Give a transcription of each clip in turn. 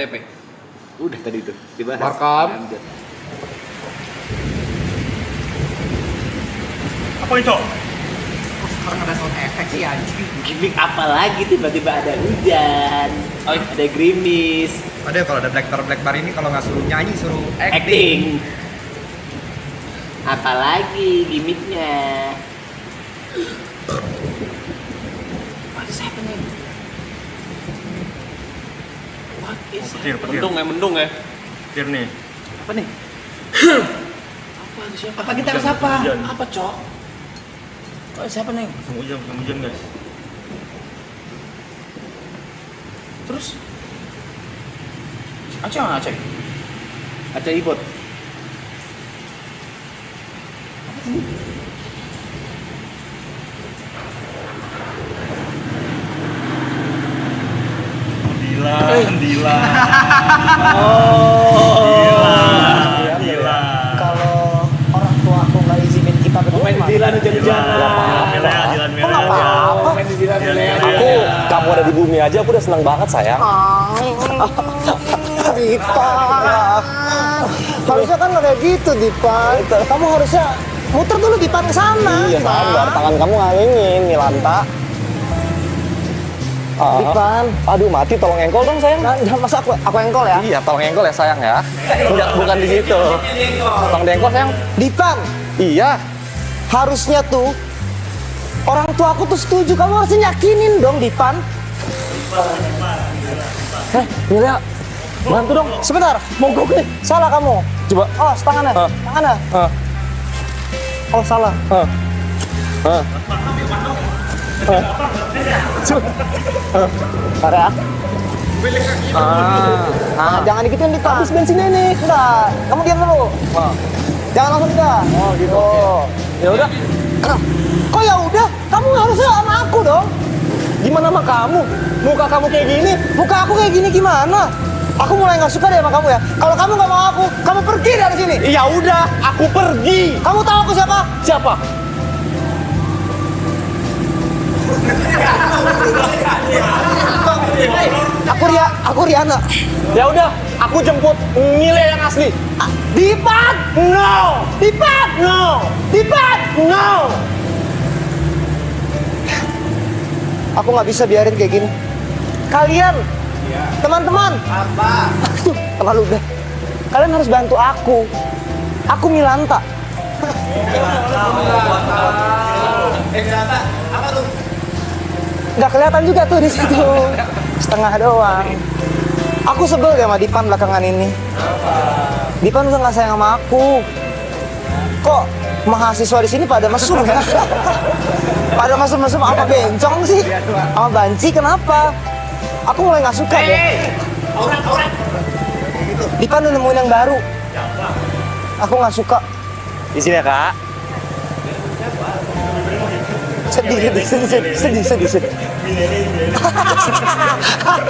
TP. Udah tadi tuh dibahas. Markam. Apa itu? Sekarang ada sound effect sih anjing. Gimik apa lagi tiba-tiba ada hujan. Oh, ada gerimis. Ada kalau ada Black Bar ini kalau nggak suruh nyanyi suruh Acting. Apalagi gimiknya. What is happening? What is Petir. Mendung ya. Petir nih. apa nih? Apa siapa? Apa kita harus apa? Hujan. Apa, Cok? Oh, siapa nih? Musim hujan guys. Terus Aceh mana Aceh? Aceh Ibot. Dila. Dila. Kalau orang tua aku nggak izinin kita berdua Main di Dilan hujan-hujanan. Dilan Kok nggak apa-apa? Main di Dilan Aku, kamu ada di bumi aja, aku udah senang banget sayang. Dipa, harusnya kan nggak kayak gitu Dipa. Kamu harusnya muter dulu Dipa ke sana. Iya sabar, tangan kamu ngalingin, Milanta. Dipan. Aduh mati, tolong engkol dong sayang. Nah, masa aku engkol ya? Iya, tolong engkol ya sayang ya. Enggak, bukan di situ. Tolong diengkol sayang. Dipan, Iya. harusnya tuh orang tua aku tuh setuju. Kamu harusnya yakinin dong Dipan. Mila, bantu dong. Sebentar, mogok nih. Salah kamu. Coba. Oh, tangannya. Tangannya. Oh, salah. Bentar ya. Nah, jangan digituin Dipan. Habis bensinnya nih. Udah, kamu diam dulu. Jangan langsung dah. Oh gitu. Ya udah. Kok ya udah? Kamu harusnya sama aku dong. Gimana sama kamu? Muka kamu kayak gini? Muka aku kayak gini gimana? Aku mulai nggak suka deh sama kamu ya. Kalau kamu nggak mau aku, kamu pergi dari sini. Ya udah, aku pergi. Kamu tahu aku siapa? Siapa? Aku Riana. Ya udah, aku jemput Mile yang asli. Dipan! No! Dipan! No! Dipan! No! Aku nggak bisa biarin kayak gini. Kalian, teman-teman. Apa? Tuh, terlalu udah. Kalian harus bantu aku. Aku Milanta. Nggak kelihatan juga tuh di situ. Setengah doang. Aku sebel ya sama Dipan belakangan ini. Dipan udah nggak sayang sama aku. Kok mahasiswa di sini pada mesum ya? Pada mesum-mesum apa bencong sih? Sama banci kenapa? Aku mulai nggak suka deh. Dipan udah nemuin yang baru. Aku nggak suka. Di sini ya, Kak. Sedih. Hah?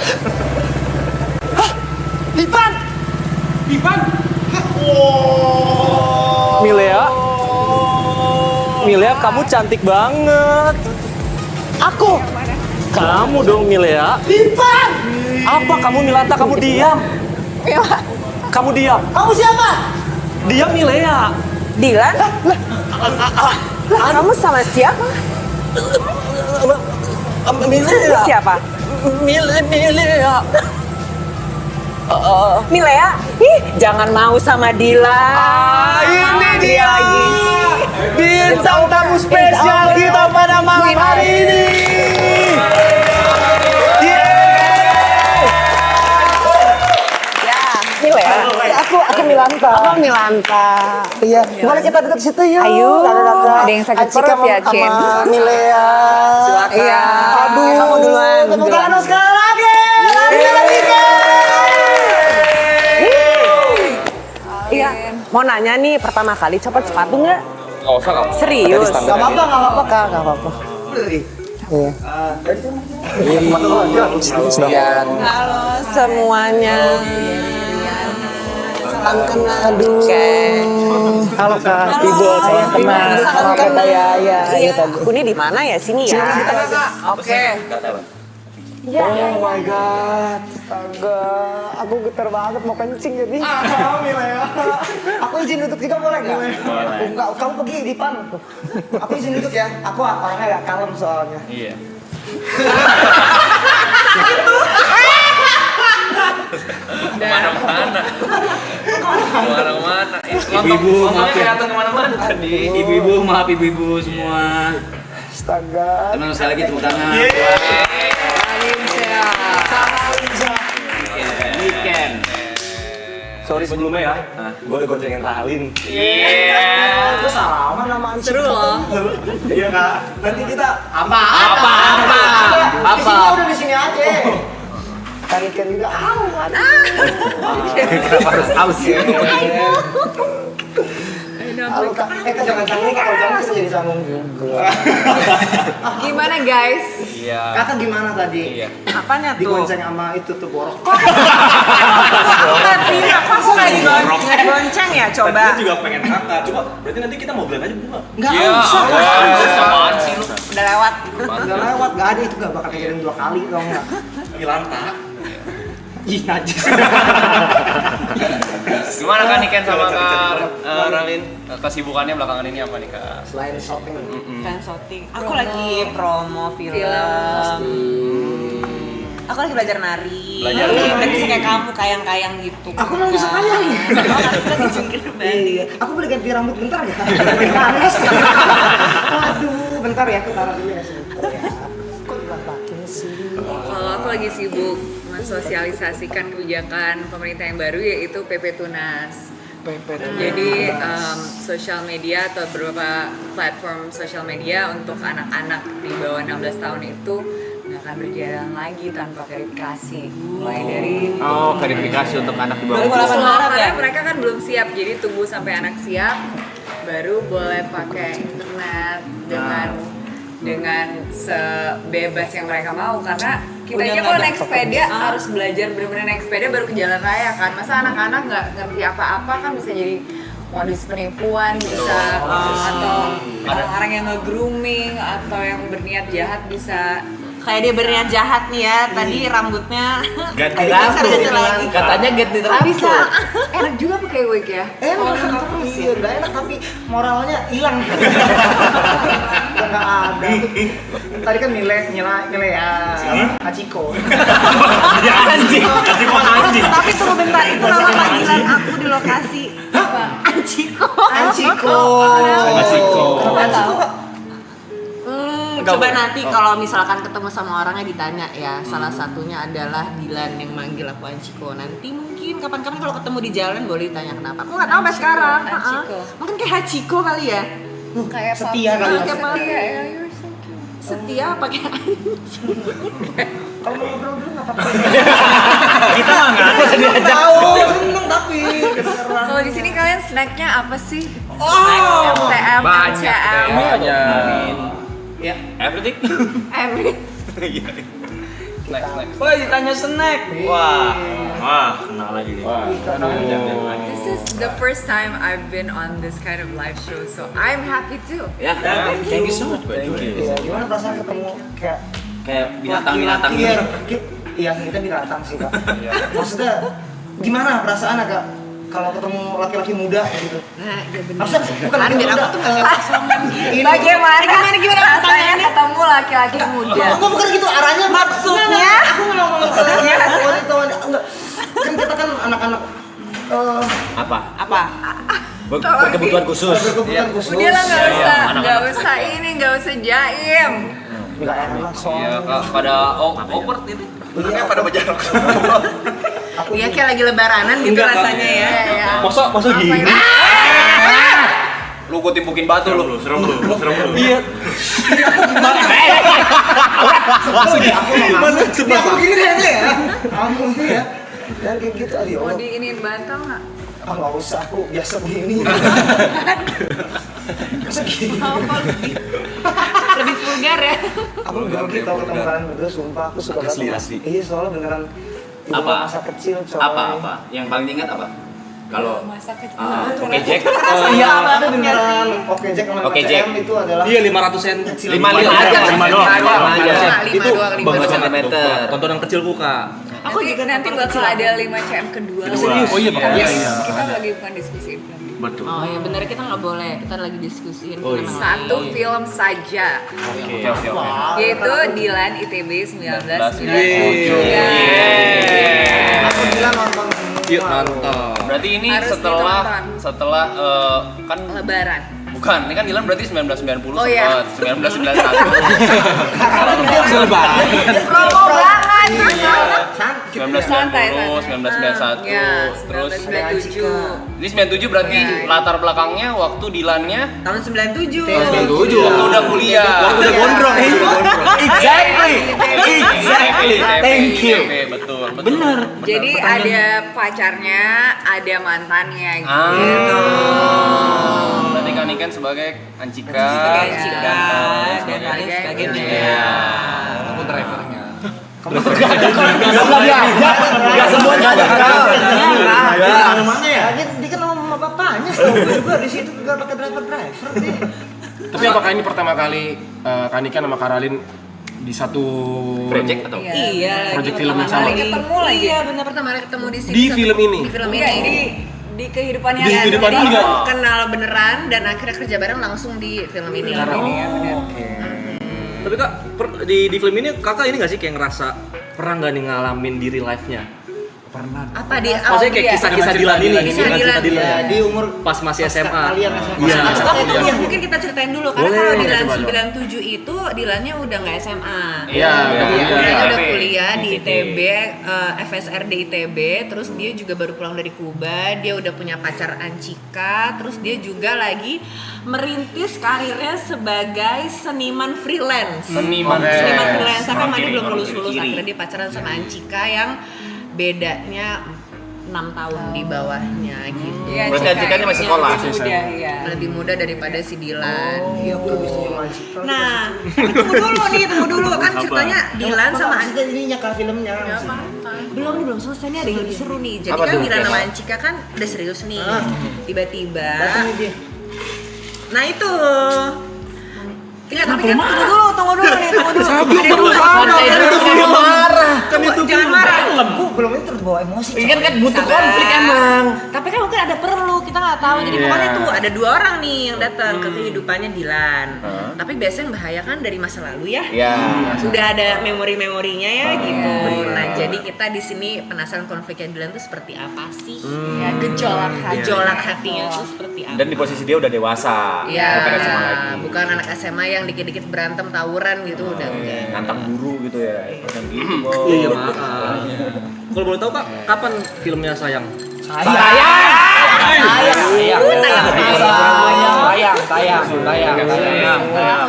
Dipan! Milea, kamu cantik banget. Aku! Kamu dong, Milea. Dipan! Apa kamu, Milanta? Kamu diam. Kamu diam. Kamu siapa? Diam, Milea. Dilan? Kamu sama siapa? Ini siapa? Milea. Milea? Ih, jangan mau sama Dilan. Ini dia lagi. Bintang tamu spesial kita pada malam hari ini. Ya, Milea. Aku Milanta. Abang Milanta. Iya, boleh kita duduk di situ yuk. Ayo, Dada-dada. ada yang sakit Acik perut sama- ya, Cin? sama Milea. Iya. Aduh, Kamu duluan. tepuk tangan dong sekali lagi. Lagi. Iya. Mau nanya nih, pertama kali copot sepatu nggak? Nggak usah kamu. Serius? Gak apa-apa Kak, gak apa-apa. Iya. Halo semuanya. Salam kenal. Aduh. Oke. Halo Kak, Ibu, salam kenal. Salam Kak kenal. ya, Iya. Aku ini di mana ya? Sini ya. Oke. Oh my god, astaga, aku getar banget mau kencing jadi. Aku izin duduk juga boleh nggak? Enggak, kamu pergi di depan. Aku izin duduk ya. Aku orangnya agak kalem soalnya. Iya. Kemana-mana. Kemana-mana. Ibu-ibu, maaf ya. Kelihatan kemana-mana tadi. Ibu-ibu, maaf ibu-ibu semua. Astaga. Teman sekali lagi tepuk tangan. Weekend. Sorry sebelumnya ya, gue udah goncengin Ralin. Aku sama nama Seru loh. Iya kak, nanti kita Apa? Di sini udah di sini aja. Tarikan juga. Kenapa harus aus ya? Halo kak, jangan canggung kalau jangan bisa jadi canggung juga. Gimana guys? Iya. Kakak gimana tadi? Iya. Apanya tuh? Digonceng sama itu tuh borok. Tadi aku nggak digonceng ya coba. Dia juga pengen kakak, coba berarti nanti kita mau bilang aja bunga. Enggak Iya. usah. Apaan sih lu? Udah lewat. Udah lewat, gak ada itu gak bakal kejadian 2 kali tau gak? Lagi lantak. Ih najis. Gimana Kak Niken sama Kak Ralin? Kesibukannya belakangan ini apa nih Kak? Selain shopping. Kan syuting. Aku lagi promo film. Aku lagi belajar nari. Belajar Lagi nari. bisa kayak kamu kayang-kayang gitu. Aku mau bisa kayang. Lagi jungkir balik. Iya, aku boleh ganti rambut bentar ya? Panas. Aduh, bentar ya, aku taruh dulu ya sebentar ya. Kok dilantakin sih? Kalau aku lagi sibuk mensosialisasikan kebijakan pemerintah yang baru yaitu PP Tunas. Jadi sosial media atau beberapa platform sosial media untuk anak-anak di bawah 16 tahun itu nggak akan berjalan lagi tanpa verifikasi. Mulai dari Verifikasi untuk anak di bawah. 2008 Maret ya? karena mereka kan belum siap, jadi tunggu sampai anak siap baru boleh pakai internet dengan sebebas yang mereka mau, karena kita Udah aja nggak kalau ada naik sepeda harus belajar benar-benar naik sepeda baru ke jalan raya kan. Masa anak-anak nggak ngerti apa-apa kan bisa jadi modus penipuan bisa atau orang-orang yang nge-grooming atau yang berniat jahat bisa Kayak dia berniat jahat nih ya, tadi rambutnya Ganti ganti lagi. Katanya ganti rambut. bisa enak juga pakai wig ya. Enak terus ya, nggak enak tapi moralnya hilang. Udah nggak ada. Tadi kan nilai ya, Hachiko. Anjing. Anjing. Tapi tunggu bentar, itu nama panggilan aku di lokasi. Anjiko. Hachiko. Hachiko. Hachiko. Coba nanti kalau misalkan ketemu sama orangnya ditanya ya, salah satunya adalah Dilan yang manggil aku Anjiko. Nanti mungkin kapan-kapan kalau ketemu di jalan boleh ditanya kenapa. Aku nggak tahu sampai sekarang. Anjiko. Mungkin kayak Hachiko kali ya. Kayak Setia kali ya. Kayak Setia ya, you're so cute. Setia pakai Kalau mau ngobrol dulu nggak apa-apa. Kita nggak ada diajak. Tahu, seneng tapi. Kalau di sini kalian snacknya apa sih? Snack MTM, MCM, Banyak. Ya. Everything. every. Next. Wah ditanya snack. Wah, kenal lagi nih. This is the first time I've been on this kind of live show, so I'm happy too. Ya, thank you so much. Iya, gimana perasaan ketemu Kayak binatang-binatang Iya, gitu. iya kita binatang sih kak. Maksudnya gimana perasaan kak kalau ketemu laki-laki muda gitu? Nah, ya benar. Maksudnya bukan laki muda. Ini Gimana rasanya ketemu laki-laki muda? Enggak bukan gitu arahnya. Maksudnya? Aku ngomong wanita enggak. Kan kita kan anak-anak Apa? Berkebutuhan khusus. berkebutuhan khusus. Udah lah nggak usah jaim. Enggak enak Iya, soalnya. Kak, pada awkward ini. Iya, Pada berjarak. aku Iya kayak lagi lebaran gitu rasanya ya. Iya. Masa gini? Lu gua timpukin batu lu. Serem lu. Iya. Ini aku begini deh ya. Aku ini ya. Dan kayak gitu aduh. Mau diinin bantal nggak? Ah nggak usah, aku biasa begini. Segini. Lebih vulgar ya. Aku nggak gitu tau ketemu kalian berdua, sumpah aku suka banget. Asli. Iya soalnya beneran. Apa? Masa kecil coy. Apa? Yang paling diingat apa? Kalau masa kecil. Oke Jack. Iya, ada beneran. Oke Jack sama Oke, Jack. PTM itu adalah Iya 500 cm. 5 aja. 5 doang. Itu 5 2 cm. Tontonan kecilku Kak. Aku juga nanti bakal ada 5 cm kedua. Oh iya Pak. Yes. Iya. Kita lagi bukan diskusi film. Betul. Oh ya bener, kita nggak boleh, kita lagi diskusiin Oh, film yang Satu lain. film saja, Oke. yaitu Dilan ITB 1997. aku bilang nonton semua. Yuk nonton. Berarti ini Harus setelah kan Lebaran. bukan, ini kan Dilan berarti 1990 Oh, iya. 1991. Promo banget. 1990, 1991, Ya, terus 1997. ini 97 berarti latar belakangnya waktu Dilannya Tahun 97. waktu udah kuliah. Waktu udah gondrong. Exactly. Thank you. Betul. Bener. Jadi ada pacarnya, ada mantannya gitu. Berarti kan Niken sebagai Ancika. Sebagai Ancika dan sebagai Alin sebagai Nea. Nea. Aku drivernya. Enggak semuanya ada. Mana ya? Dia kan sama bapaknya, gue juga di situ juga pakai driver dia. Tapi apakah ini pertama kali Kanikan sama Karalin di satu Project atau? Iya, Project film yang sama? Ketemu lagi. Iya, benar pertama kali ketemu di sini. Di film ini? Di film ini. Di kehidupannya Di kehidupan Jadi juga? kenal beneran dan akhirnya kerja bareng langsung di film ini. Iya, benar. Tapi Kak, di film ini Kakak ini nggak sih kayak ngerasa pernah nggak nih ngalamin di real life-nya? Apa di Maksudnya kayak kisah-kisah Dilan ini, Kisah Dilan. Ya, di umur pas masih SMA. kalian SMA. Iya. Itu mungkin kita ceritain dulu karena Boleh. kalau Dilan Coba, coba. 97 itu Dilannya udah nggak SMA. Iya, Dia udah ITB. kuliah di ITB, FSR di ITB, terus dia juga baru pulang dari Kuba, dia udah punya pacar Ancika, terus dia juga lagi merintis karirnya sebagai seniman freelance. Seniman Freelance sampai mana belum lulus akhirnya dia pacaran sama Ancika yang bedanya 6 tahun di bawahnya gitu. Iya, Berarti Cika Ancikanya masih ini sekolah. lebih muda, iya. Lebih muda daripada si Dilan gitu. Nah, Nah, tunggu dulu kan ceritanya Dilan sama Ancika ininya kah filmnya? belum selesai nih, ada yang lebih seru nih. Jadi Apa kan tuh? Dilan sama Ancika kan udah serius nih. Tiba-tiba nah itu Enggak, tapi kan tunggu dulu nih. Jangan marah. Belum itu terbawa emosi. Ini kan butuh konflik emang. Tapi kan mungkin ada perlu, kita nggak tahu. Jadi pokoknya tuh ada 2 orang nih yang datang ke kehidupannya Dilan. Tapi biasanya yang bahaya kan dari masa lalu ya. Iya. Sudah ada memori-memorinya ya gitu. Nah, jadi kita di sini penasaran konfliknya Dilan tuh seperti apa sih? Ya, Gejolak hatinya tuh seperti apa? Dan di posisi dia udah dewasa. Iya, Bukan SMA lagi. bukan anak SMA yang dikit-dikit berantem tawuran gitu udah enggak. Nantang guru gitu ya. Yang gitu. Iya maaf. Kalau boleh tahu Kak, kapan filmnya Sayang?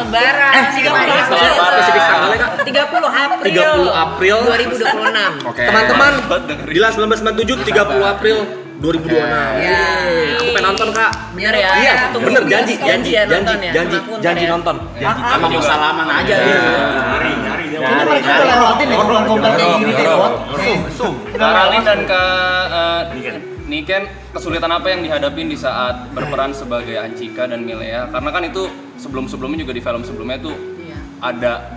Lebaran. Spesifik tanggalnya Kak? 30 April 30 April 2026. Oke. Teman-teman, Dilan 1997 30 April 2026. Aku pengen nonton Kak. Bener ya? Iya, Tunggu bener janji ya nonton ya. janji Sama aku ntar ya. nonton. Emang mau salaman aja dia. Ini mereka udah lewatin nih kompel-kompel kayak gini deh, Bot. Karalin dan Niken, kesulitan apa yang dihadapin di saat berperan sebagai Ancika dan Milea? Karena kan itu sebelum-sebelumnya juga di film sebelumnya tuh ada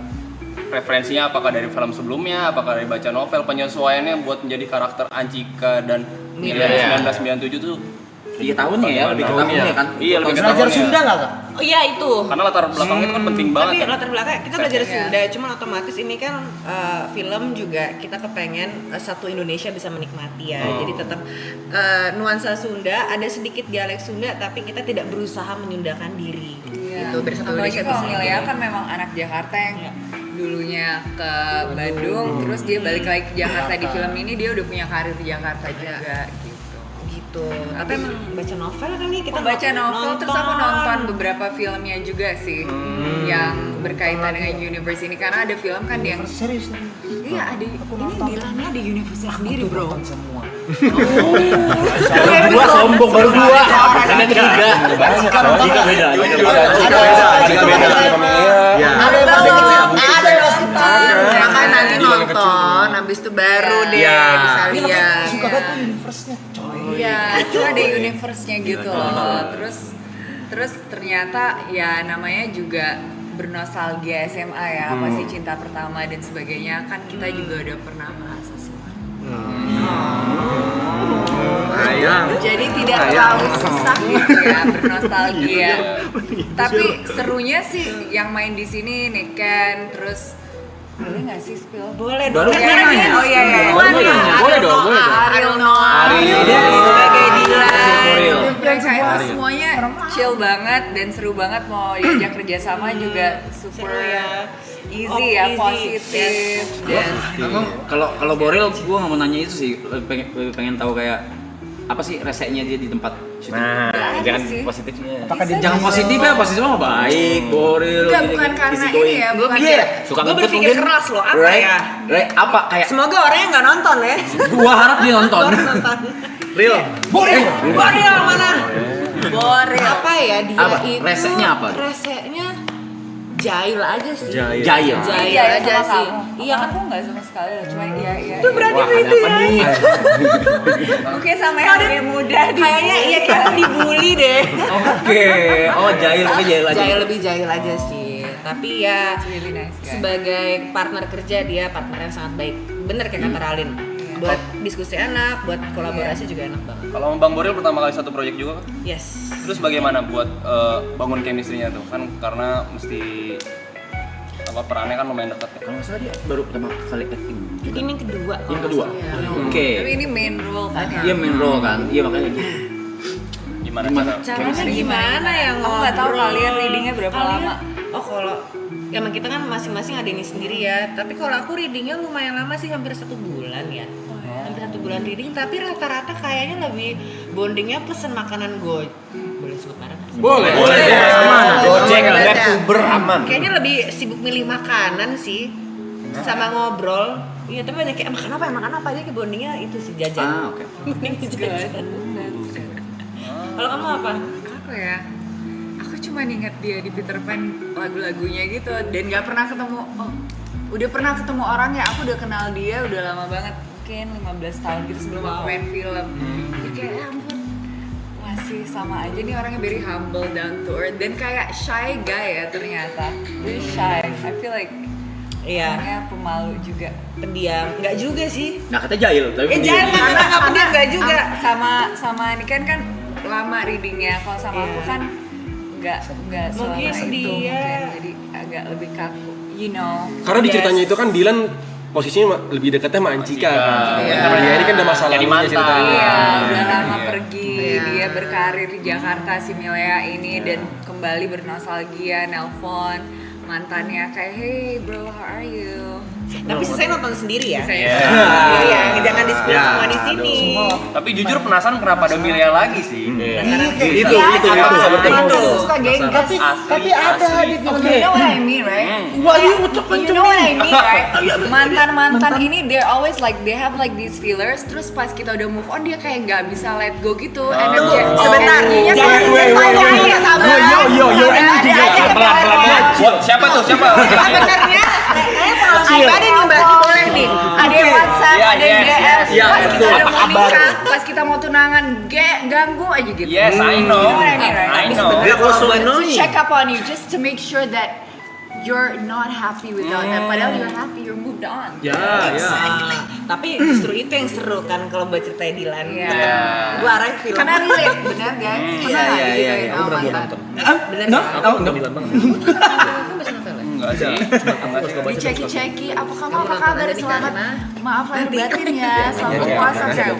referensinya, apakah dari film sebelumnya, apakah dari baca novel, penyesuaiannya buat menjadi karakter Ancika dan Milea di 1997 tuh 3 tahun ya, lebih ke tahunnya kan. iya lebih ke Belajar tahunnya. Sunda nggak, Kak? Oh iya itu. Karena latar belakangnya itu kan penting banget. Tapi kan? latar belakang kita belajar Sunda, cuman otomatis ini kan film juga kita kepengen satu Indonesia bisa menikmati ya. Jadi tetap nuansa Sunda, ada sedikit dialek Sunda, tapi kita tidak berusaha menyundakan diri. Gitu. Biar satu Apalagi Indonesia kalau bisa. Milea kan memang anak Jakarta yang dulunya ke Bandung, terus dia balik lagi ke Jakarta di film ini dia udah punya karir di Jakarta juga gitu. Gitu. Tapi emang baca novel kan nih kita Baca novel terus aku nonton beberapa filmnya juga sih yang berkaitan dengan universe ini karena ada film kan yang Serius nih. iya ada ini bilangnya ada universe sendiri bro. Baru 2 sombong, baru 2. Ini yang ketiga. Jika beda. Ada yang Makanya nanti nonton, habis abis itu baru deh Iya. bisa Ini lihat. makanya suka banget tuh universe-nya. Iya, itu ada universe-nya gitu loh. Terus ternyata ya namanya juga bernostalgia SMA ya, pasti cinta pertama dan sebagainya kan kita juga udah pernah merasa semua. Jadi tidak terlalu susah gitu ya bernostalgia. Tapi serunya sih yang main di sini Niken, terus boleh nggak sih spill? Boleh dong. Baru Kan nanya. oh iya iya. Boleh dong. Ariel Noah. Sebagai Dilan. Mereka itu semuanya chill banget dan seru banget, mau diajak kerjasama juga super easy ya, positif dan Kalau Boril, gue nggak mau nanya itu sih. Lebih pengen tahu kayak apa sih reseknya dia di tempat syuting. Nah, Nggak ada jangan sih. positifnya. Jangan positif ya, positif mah baik. Boril. Enggak, gini, bukan gini, karena easy ini going. ya, Gue bukan pikir, Suka gue ngebut berpikir mungkin. keras loh, apa Right? ya? Right, apa kayak Semoga orangnya nggak nonton ya. gua harap dia nonton. Real. Boril mana? Boril. Apa ya dia Apa? itu? Reseknya apa? Reseknya jahil aja sih. Jahil. Jahil aja sih. Iya kan? aku nggak sama sekali loh, cuma iya Itu berarti itu ya. oke sama yang lebih muda Kayaknya iya kayak aku dibully deh. Oke. Oh, jahil aja. Jahil lebih jahil aja sih. Tapi ya really nice guy. sebagai partner kerja dia partner yang sangat baik. Bener kayak kata Ralin. Buat diskusi enak, buat kolaborasi juga enak banget. Kalau Bang Boril pertama kali satu proyek juga kan? Yes. Terus bagaimana buat bangun chemistry-nya tuh? Kan karena mesti apa perannya kan lumayan dekat ya. Kalau nggak salah dia baru pertama kali acting. Ini yang kedua. Yang kedua. Oke. Tapi ini main role kan ya. Dia main role kan. Iya makanya gitu. Gimana Gimana? cara? Caranya gimana ya? Aku nggak tahu kalian readingnya berapa lama. Oh kalau emang kita kan masing-masing ada ini sendiri ya. Tapi kalau aku readingnya lumayan lama sih, hampir 1 bulan ya. Hampir 1 bulan reading. Tapi rata-rata kayaknya lebih bondingnya pesen makanan boleh sebut merek? Boleh. Aman. Gojek, Boleh, Grab, ya. Uber aman. Kayaknya lebih sibuk milih makanan sih. Sama ngobrol. Iya, tapi banyak kayak makan apa aja kayak bondingnya itu sih jajan. Ah, oke. Jajan. Kalau kamu apa? Apa ya? Aku cuma ingat dia di Peter Pan lagu-lagunya gitu dan nggak pernah ketemu. Oh, udah pernah ketemu orangnya. Aku udah kenal dia udah lama banget, mungkin 15 tahun gitu sebelum aku main film. Jadi kayak ya ampun, masih sama aja nih orangnya, very humble, down to earth dan kayak shy guy ya ternyata. Very shy. I feel like Iya, orangnya pemalu juga. pendiam. Enggak juga sih. Nah, kata jahil, tapi Jangan nggak pendiam enggak juga. Sama Niken kan lama readingnya, kalau sama aku kan nggak selama Mungkin itu dia- mungkin jadi agak lebih kaku, you know. Karena di ceritanya itu kan Dilan posisinya lebih dekatnya sama Ancika kan. Iya. Karena dia ini kan udah masalah Jadi mantan. ceritanya. Iya, udah lama pergi, dia berkarir di Jakarta, si Milea ini dan kembali bernostalgia, nelpon mantannya kayak hey bro how are you. Tapi saya nonton sendiri ya. Saya Iya, jangan di-spill Ya, semua di sini. Tapi jujur penasaran kenapa ada Milea lagi sih? Itu seperti itu. suka genggas. Tapi ada di film You know what I mean, right? You know what I mean, right? Mantan ini they're always like they have like these feelers. Terus pas kita udah move on dia kayak nggak bisa let go gitu. Energi Sebentar, energinya jangan kayak sabar. Pelan-pelan. Siapa tuh? Siapa? Sebenarnya kayaknya pengalaman ada nih Mbak, boleh nih. ada yang WhatsApp, Iya, ada yang yes, DM. Iya, Pas kita betul. udah mau nikah, pas kita mau tunangan, ganggu aja gitu. Yes, I know. You know what I mean, right? I know. Dia kalau so To annoying. check up on you just to make sure that you're not happy without them. Padahal you're happy, you're moved on. Ya. Tapi justru itu yang seru kan kalau buat cerita Dilan. Iya. Gue arah film. Karena relate, bener guys? Pernah nggak digituin sama mantan? Bener No, kan? aku Dilan banget. Enggak sih. Enggak sih. Diceki-ceki, apa kamu Kamu apa nonton kabar? aja di Selamat mana? maaf lahir batin ya, selamat puasa kayak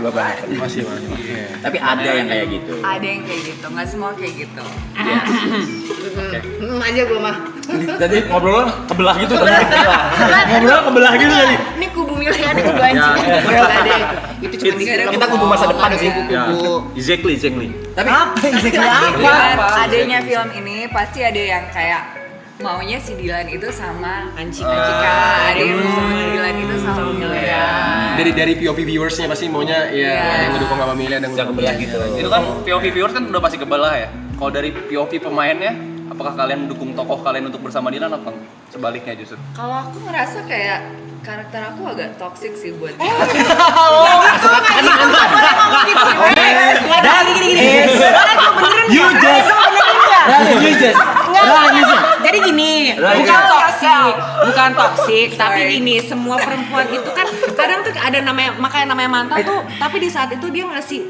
Masih. tapi ada yang kayak gitu. ada yang kayak gitu, nggak semua kayak gitu. Aja gue mah. Jadi ngobrolnya kebelah gitu tadi. Ngobrolnya kebelah gitu tadi. Ini kubu Milea, ini kubu Anji. Enggak deh. Itu cuma di Kita kubu masa depan sih. Ya. Exactly. Tapi Adanya film ini pasti ada yang kayak maunya si Dilan itu sama Ancika. ada yang mau Dilan itu sama Milea. Dari POV viewersnya pasti maunya ya yang ngedukung sama Milea dan Yang kebelah gitu. Itu kan POV viewers kan udah pasti kebelah ya. Kalau dari POV pemainnya, apakah kalian mendukung tokoh kalian untuk bersama Dilan atau sebaliknya justru? Kalau aku ngerasa kayak Karakter aku agak toxic sih buat Jadi gini, bukan toksik, tapi gini, semua perempuan itu kan kadang tuh ada namanya mantan tuh, tapi di saat itu dia ngasih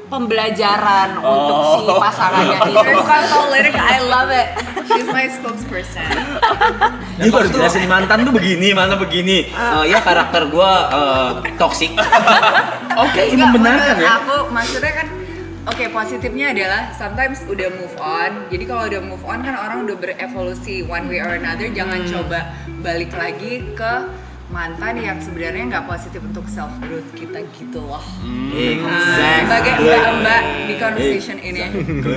pembelajaran untuk si pasangannya itu. Bukan politik, I love it. She's my spokesperson. Dia baru jelasin mantan tuh begini, mana begini. Ya karakter gua toksik. Oke, ini membenarkan ya. Aku maksudnya kan positifnya adalah sometimes udah move on. Jadi kalau udah move on kan orang udah berevolusi one way or another. Jangan coba balik lagi ke mantan yang sebenarnya nggak positif untuk self growth kita gitu loh. Sebagai mbak-mbak di conversation ini. Gitu.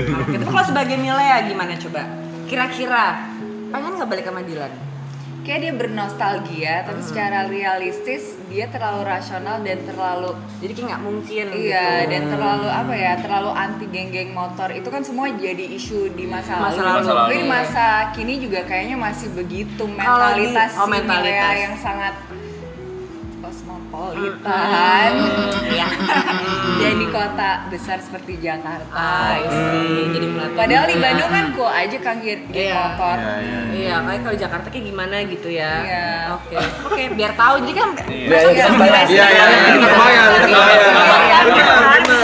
Kalau sebagai Milea gimana coba? Kira-kira pengen nggak balik sama Dylan? Kayak dia bernostalgia, tapi secara realistis dia terlalu rasional dan terlalu jadi kayak nggak mungkin. Iya, gitu. dan terlalu anti geng-geng motor. Itu kan semua jadi isu di masa lalu. Tapi di masa kini juga kayaknya masih begitu mentalitas Milea yang sangat kosmopolitan. Dan di kota besar seperti Jakarta. Jadi melatih. Padahal di Bandung kan cool aja kan geng motor. Iya, kayak kalau Jakarta kayak gimana gitu ya. Iya. Oke, biar tahu. Jadi kan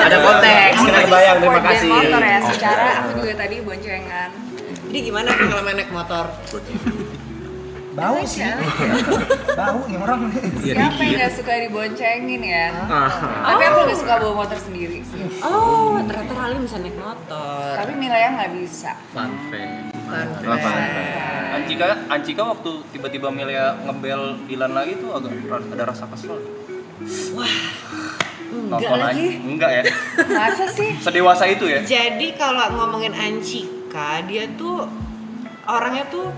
Ada konteks, kena bayang, terima kasih. Motor ya, secara aku juga tadi boncengan. Jadi gimana kalau main naik motor? Bau sih. Bau yang orang. Siapa yang gak suka diboncengin ya? Tapi aku lebih suka bawa motor sendiri sih. Oh, ternyata Ralin bisa naik motor. Tapi Milea nggak bisa. Fun fact. Ancika waktu tiba-tiba Milea ngebel Dylan lagi tuh agak ada rasa kesel. Enggak lagi. Enggak ya? Masa sih? Sedewasa itu ya? Jadi kalau ngomongin Ancika, dia tuh orangnya tuh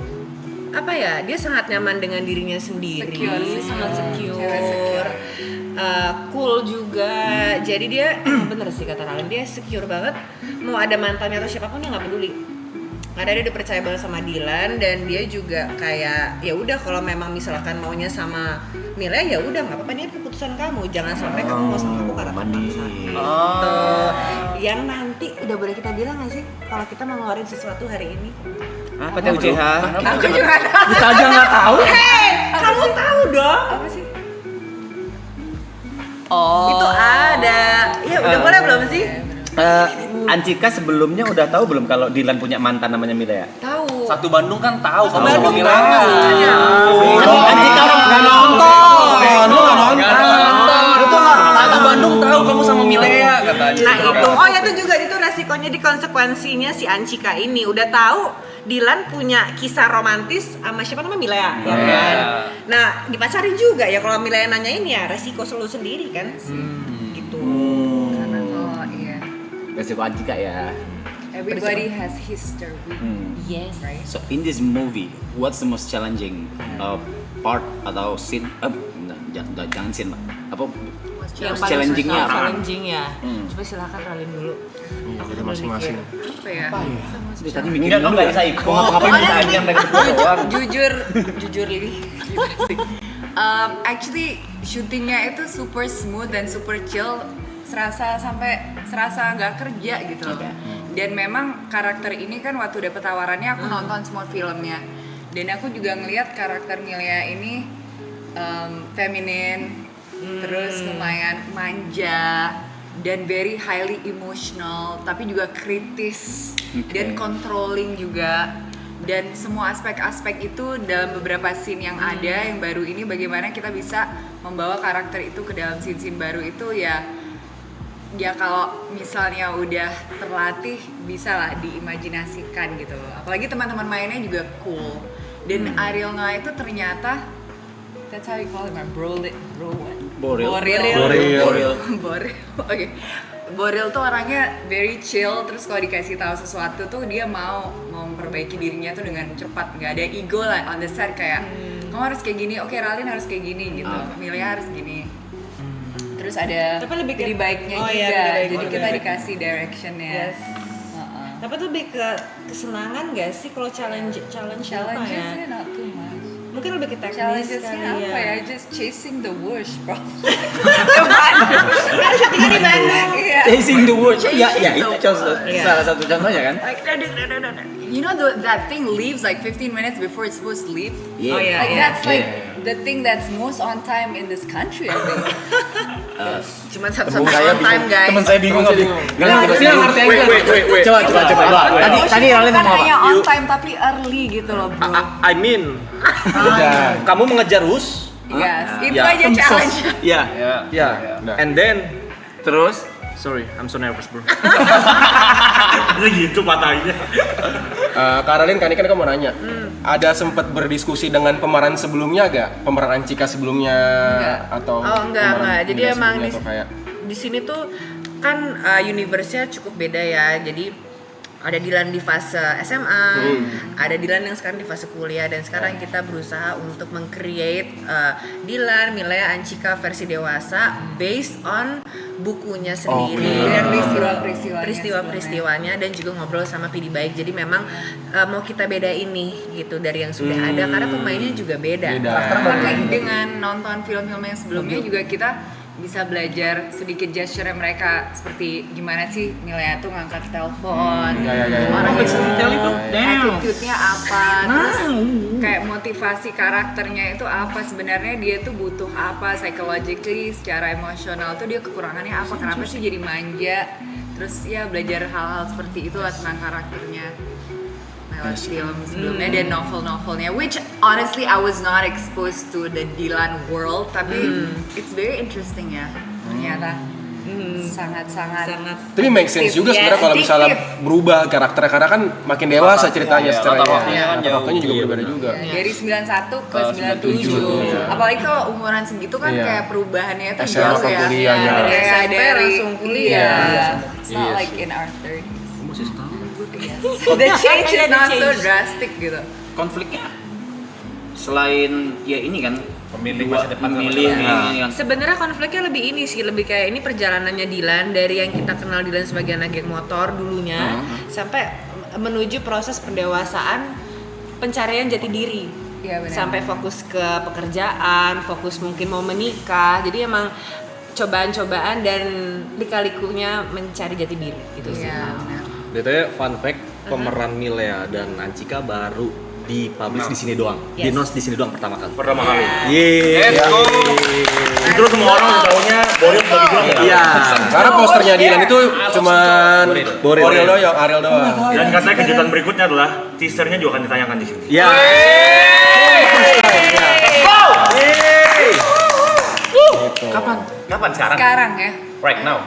apa ya? Dia sangat nyaman dengan dirinya sendiri, Secure sih, sangat cewek secure. secure. Cool juga. Jadi dia bener sih kata Ralin, dia secure banget. Mau ada mantannya atau siapapun dia nggak peduli. Karena dia udah percaya banget sama Dylan dan dia juga kayak ya udah kalau memang misalkan maunya sama Milea ya udah nggak apa-apa, ini keputusan kamu, jangan sampai kamu mau sama aku karena terpaksa. Yang nanti udah boleh kita bilang nggak sih kalau kita mau ngeluarin sesuatu hari ini? Apa teh UCH? Aku juga tahu. Kita aja nggak tahu. Kamu tahu dong? Apa sih? Itu ada. Ya udah boleh belum sih? Ancika sebelumnya udah tahu belum kalau Dylan punya mantan namanya Milea? Tahu. Satu Bandung kan tahu kalau Bandung Milea. Ancika orang nggak nonton. Satu Bandung tahu kamu sama Milea katanya. Nah itu juga itu resikonya di konsekuensinya si Ancika ini udah tahu Dylan punya kisah romantis sama siapa namanya Milea, ya kan? Nah dipacarin juga ya kalau Milea nanyain ya resiko selalu sendiri kan, gitu. Karena kalau iya. Resiko Ancika ya. Everybody has history. Yes. Right? So in this movie, what's the most challenging part atau scene? Jangan scene lah. Apa? Yang Challenging-nya apa? challenging ya. Coba silakan Ralin dulu. Aku Ada masing-masing. Apa ya? Tadi mikir dulu nggak bisa ikut. Ngapain minta yang mereka berdua doang? Jujur Lili. Actually syutingnya itu super smooth dan super chill, serasa nggak kerja gitu loh. Dan memang karakter ini kan waktu dapet tawarannya aku nonton semua filmnya, dan aku juga ngelihat karakter Milea ini feminin, terus lumayan manja dan very highly emotional, tapi juga kritis dan controlling juga. Dan semua aspek-aspek itu dalam beberapa scene yang ada yang baru ini, bagaimana kita bisa membawa karakter itu ke dalam scene-scene baru itu ya kalau misalnya udah terlatih bisa lah diimajinasikan gitu. Apalagi teman-teman mainnya juga cool. Dan Ariel Noah itu ternyata that's how you call him, Boril. Oke. Boril tuh orangnya very chill, terus kalau dikasih tahu sesuatu tuh dia mau memperbaiki dirinya tuh dengan cepat, nggak ada ego lah on the set kayak kamu harus kayak gini, oke Ralin harus kayak gini gitu, Milea harus gini. Terus ada jadi baiknya juga, jadi kita dikasih directionnya. Tapi tuh lebih ke kesenangan gak sih kalau challenge apa ya? Challenges not too much. Mungkin lebih ke teknis Challenges-nya kali apa ya. ya? Just chasing the wish, bro. Kan syutingnya di Bandung. Iya. Chasing the world. Ya, Chasing itu the contoh, salah satu contohnya kan. Like, you know that thing leaves like 15 minutes before it's supposed to leave? Yeah. Oh, yeah. Like that's like Yeah. the thing that's most on time in this country, I think. Cuma satu-satu on time guys. Temen saya bingung nggak ngerti ngerti aja. Wait. Coba. Tadi Ralin Bukan ngomong hanya apa? on time tapi early gitu loh, bro. I mean, kamu mengejar Hus? Yes, itu Ya. aja challenge. Ya. Ya. And then, Terus sorry, I'm so nervous, bro. Gitu patahnya. Karalin, Kak Niken kan mau nanya. Ada sempat berdiskusi dengan pemeran sebelumnya gak? Pemeran Anchika sebelumnya atau Enggak. pemeran Jadi Mila emang sebelumnya atau kayak di sini tuh kan universe-nya cukup beda ya. Jadi ada Dilan di fase SMA, ada Dilan yang sekarang di fase kuliah, dan sekarang kita berusaha untuk meng-create Dilan, Milea, Anchika versi dewasa based on bukunya sendiri Dan peristiwa-peristiwanya, dan juga ngobrol sama PD Baik. Jadi memang mau kita beda ini gitu dari yang sudah ada, karena pemainnya juga beda. Tapi dengan nonton film-film yang sebelumnya juga kita bisa belajar sedikit gesture mereka, seperti gimana sih Milea tuh ngangkat telepon, orang attitude-nya apa, terus kayak motivasi karakternya itu apa, sebenarnya dia tuh butuh apa psychologically, secara emosional tuh dia kekurangannya apa, kenapa sih jadi manja, terus ya belajar hal-hal seperti itulah tentang karakternya lewat film sebelumnya dan novel-novelnya, which honestly I was not exposed to the Dilan world, tapi it's very interesting ya ternyata. Sangat-sangat. Tapi make sense juga sebenarnya kalau misalnya berubah karakternya, karena kan makin dewasa ceritanya secara latar waktunya kan jauh. waktunya juga berbeda juga. Dari 91 ke 97. 97. Apalagi kalau umuran segitu kan Iya. kayak perubahannya itu SMA jauh ke ya. kuliah, ya. Dari SMP dari langsung kuliah. It's not Yes. like in our 30s. Masih setahun. The change is Ada not so change. drastic gitu. konfliknya selain ya ini kan Pemilih masa depan sama pemilih masa depan. ini kan. Sebenarnya konfliknya lebih ini sih, lebih kayak ini perjalanannya Dilan dari yang kita kenal Dilan sebagai anak geng motor dulunya sampai menuju proses pendewasaan, pencarian jati diri. Iya, benar. Sampai fokus ke pekerjaan, fokus mungkin mau menikah. Jadi emang cobaan-cobaan dan lika-likunya mencari jati diri gitu sih. Iya, benar. BTW fun fact, pemeran Milea dan Anchika baru dipublish di sini doang. Yes. Di-announce di sini doang pertama kali. Pertama kali. Yeay. Let's go. Itu semua orang udah taunya Boril bagi doang ya. Iya. Karena posternya Dilan itu cuman Boril. Boril doang, Ariel doang. Dan katanya kejutan berikutnya adalah teasernya juga akan ditayangkan di sini. Ya. Kapan sekarang? Sekarang ya. Right now.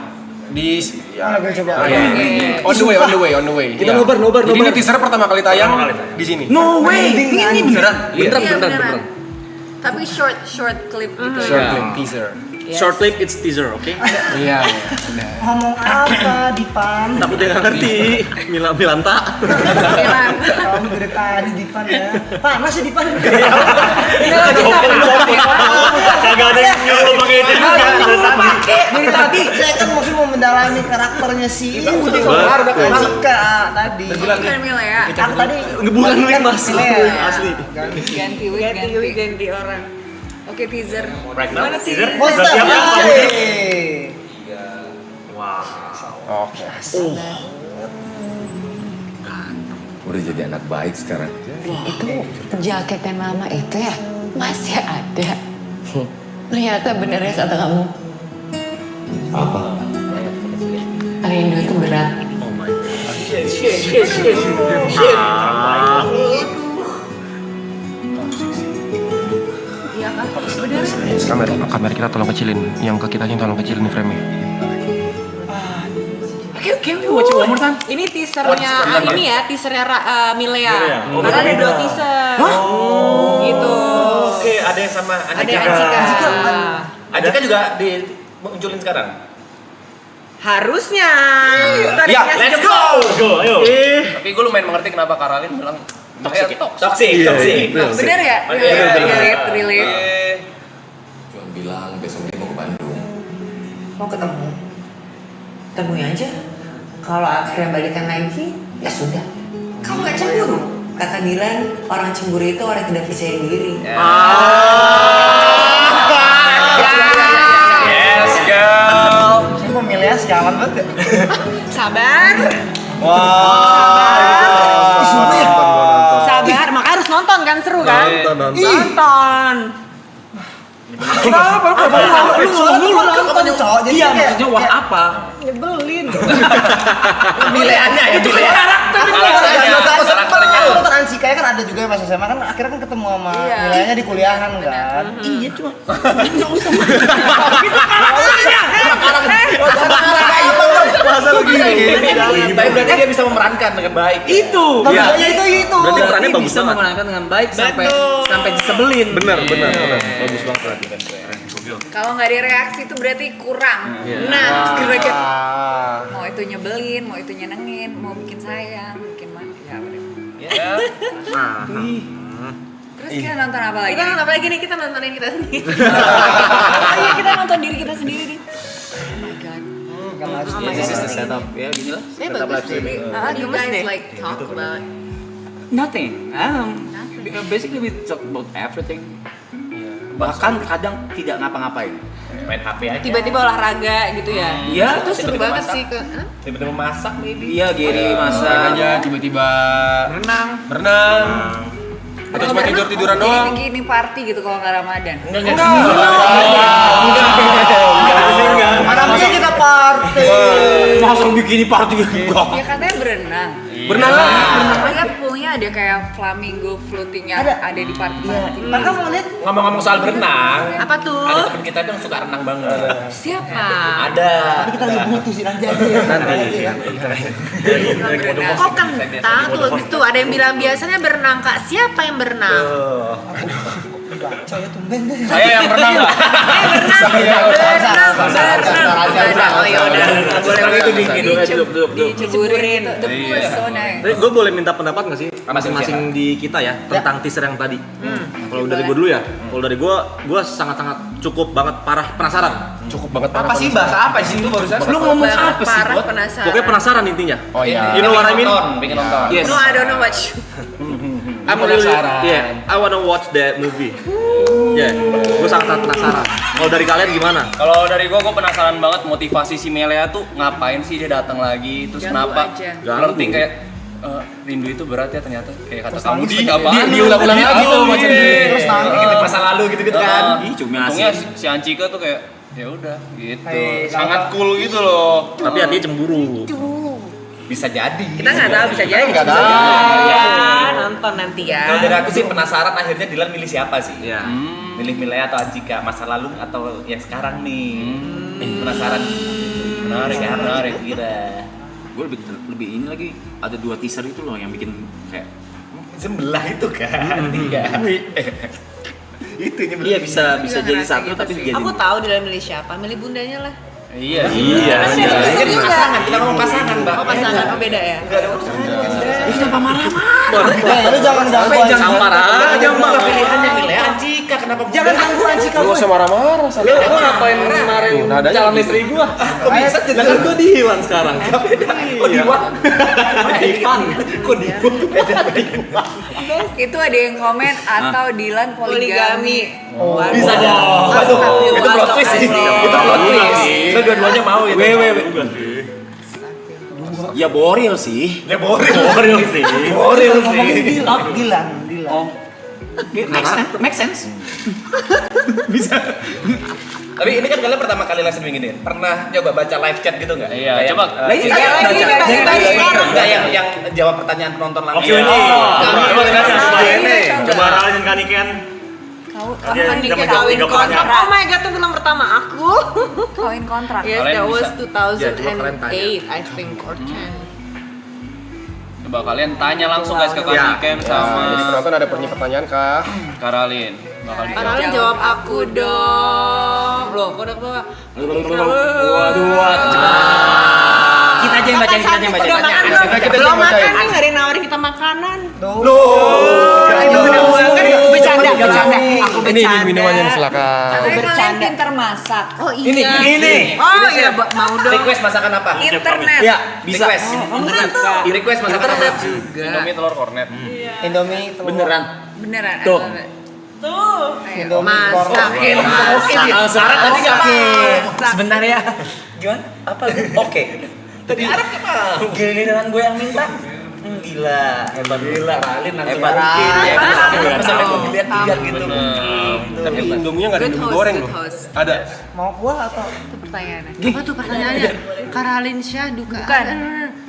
Di Mana gue coba? on the way. Kita nobar. Jadi ini teaser pertama kali tayang Pertama kali tayang. di sini. No way. Ini beneran. Beneran. Tapi short clip gitu. Short clip teaser. Short clip it's teaser, oke? Iya. Ngomong apa Dipan? Takut dia nggak ngerti. Milanta. Kamu dari tadi Dipan ya. Panas ya Dipan. Kagak ada yang nyuruh lo pakai itu juga. Dari tadi saya kan maksud mau mendalami karakternya si Anchika tadi. Bukan Milea. Kan tadi Bukan wig mas. Milea. Asli. Ganti wig, ganti orang. Oke, teaser. Right now. Teaser. Monster Udah siap ya? Wow. Oke. Udah jadi anak baik sekarang. Itu jaket yang lama itu ya masih ada. Ternyata bener ya kata kamu. Apa? Rindu itu berat. Kamera kita tolong kecilin, yang ke kitanya tolong kecilin frame-nya. Oke, watch it one more time. Ini teasernya ini ya, teasernya Milea. Karena ada 2 teaser. Gitu. Oke, ada yang sama Ada Anchika. Anchika juga dimunculin sekarang. Harusnya. Ya, Let's go. Ayo. Tapi gue lumayan mengerti kenapa Karalin bilang toxic. Toxic. Bener ya? Relate. Cuma bilang besok dia mau ke Bandung. Mau ketemu? Temui aja. Kalau akhirnya balikan lagi, ya sudah. Kamu gak cemburu? Kata Dilan, orang cemburu itu orang yang tidak percaya diri. Yes, girl. Saya pemilihan sialan banget ya. Sabar. Sabar, makanya harus nonton kan, seru kan? Nonton. Kenapa? Lu nonton cowok jadi Iya, maksudnya wah apa? Nyebelin. Pemilihannya ya, karakternya. Aku nonton Anchika kan ada juga pas SMA kan akhirnya kan ketemu sama nilainya di kuliahan kan. Iya cuma. Masa begini. Tapi berarti dia bisa memerankan dengan baik. Itu. Iya itu. Berarti perannya bagus bisa banget. memenangkan dengan baik sampai disebelin. Bener. Bagus banget. Kalau nggak ada reaksi itu berarti kurang. Nah, kira-kira mau itu nyebelin, mau itu nyenengin, mau bikin sayang, bikin mana ya udah. Terus kita nonton apa lagi? Kita nonton apa lagi nih? Kita nontonin kita sendiri. Oh iya, kita nonton diri kita sendiri nih. Oh my god. This is the setup. Ya, gini lah. Saya bagus deh. You guys like talk about Nothing. Basically we talk about everything. Bahkan kadang tidak ngapa-ngapain. Main HP aja. Tiba-tiba olahraga gitu ya. Iya. Itu seru Tiba-tiba banget masak. sih ke. Tiba-tiba masak maybe. Iya, Giri masak. aja tiba-tiba berenang. Atau cuma tidur-tiduran doang. gini party gitu kalau nggak Ramadan. Mana mungkin kita party. Masa bikini party enggak? Ya katanya berenang. Berenang lah. Makanya poolnya ada kayak flamingo floating yang ada di party-party. Maka mau lihat Ngomong-ngomong soal berenang, Apa tuh? ada teman kita tuh yang suka renang banget. Siapa? Ada. tapi kita lagi butuh sih nanti aja ya. Berenang. Kok kentang tuh ada yang bilang biasanya berenang Kak. Siapa yang berenang? Baca ya tumben deh. Saya yang berenang nggak? Berenang. Oh ya udah. Boleh itu Diceburin. The pool is so nice. Gue boleh minta pendapat nggak sih masing-masing di kita ya tentang teaser yang tadi? Kalau dari gue dulu ya, kalau dari gue sangat-sangat cukup banget parah penasaran. Cukup banget Apa sih bahasa apa sih itu barusan? Lu ngomong apa sih? Parah penasaran. Pokoknya penasaran intinya. Oh iya. You know what I mean? Pengen nonton. Yes. No, I don't know what you. I'm really, yeah, I wanna watch that movie. Yeah, gue sangat penasaran. Kalau dari kalian gimana? Kalau dari gue penasaran banget motivasi si Melea tuh ngapain sih dia datang lagi, terus Ganggu kenapa aja. flirting kayak rindu itu berat ya ternyata kayak kata kamu di apaan? diulang-ulang lagi tuh macam Terus nangis. Gitu masa lalu gitu-gitu kan. Ih, cuma Untungnya asik. si Anchika tuh kayak ya udah gitu, Hey, sangat cool gitu loh. Tapi hatinya cemburu. Bisa jadi. Kita nggak tahu bisa jadi. Nggak tahu. Ya, nonton nanti ya. Kalau dari aku sih penasaran akhirnya Dilan milih siapa sih? Ya. Milih Milea atau Anjika, masa lalu atau yang sekarang nih? Penasaran. Menarik kira. Gue lebih ini lagi ada 2 teaser itu loh yang bikin kayak Sebelah itu kan. Iya. Itu iya bisa jadi ngerasa satu gitu tapi sih. jadi Aku tahu dia milih siapa, milih bundanya lah. Iya. Ini pasangan, kita ngomong pasangan, Mbak. Oh pasangan, oh beda ya. kenapa marah? Lu jangan ganggu Anchika. Sampar aja mbak. Pilihannya Milea Anjika, kenapa Jangan ganggu Anchika. Lu gak usah marah-marah sama Lu ngapain marahin nadanya calon gitu. istri gua? Kok bisa jadi? Kan gua Diwan sekarang. Kok Diwan? Diwan. Kok Diwan? Itu ada yang komen atau Dilan poligami. Bisa jadi. Itu plot twist sih. Itu plot twist. Lo dua-duanya mau itu. Ya boril sih. Ya boril sih. Boril sih. Dilan. Oh. Make sense. Tapi ini kan kalian pertama kali live streaming ini. Pernah coba baca live chat gitu nggak? Iya, Kayak, coba. lagi enggak yang jawab pertanyaan penonton langsung. Coba aralin kan Iken. Kapan nih Kawin kontrak. Oh my god, itu film pertama aku. kawin kontrak? Yes, Kalian that was bisa. 2008, I think, or 10. Coba kalian tanya langsung guys ke Kak Niken Jadi sama penonton ada pertanyaan kah? Karalin. Bakal dijawab. Karalin jawab aku dong. Loh, kok udah kebawa? Waduh. Kita aja yang bacain, kita aja yang bacain. Udah makan belum? Kita Belum bacain. makan nih, nggak ada yang nawarin kita makanan. Loh. Kan bercanda bercanda. Aku Ini bercanda. minumannya silakan. Aku Kalian bercanda. pinter masak. Oh iya. Ini. Oh iya, mau dong. Request masakan apa? Internet. Ya, bisa. Request. Request masakan apa? Indomie telur kornet. Indomie telur. Beneran. Beneran. I Tuh. love it. Indomie Masakin. Syarat tadi Masak. Sebentar ya. Gimana? Apa? Oke. Tadi Arab mau. Giliran gue yang minta. Gila, hebat gila, Ralin nanti hebat. Sampai gue lihat gitu. Tapi Indominya nggak ada Good Indomie host, goreng good loh. host. Ada. Mau kuah atau? Itu pertanyaannya. Apa tuh pertanyaannya? Karalin Syah duka. Bukan.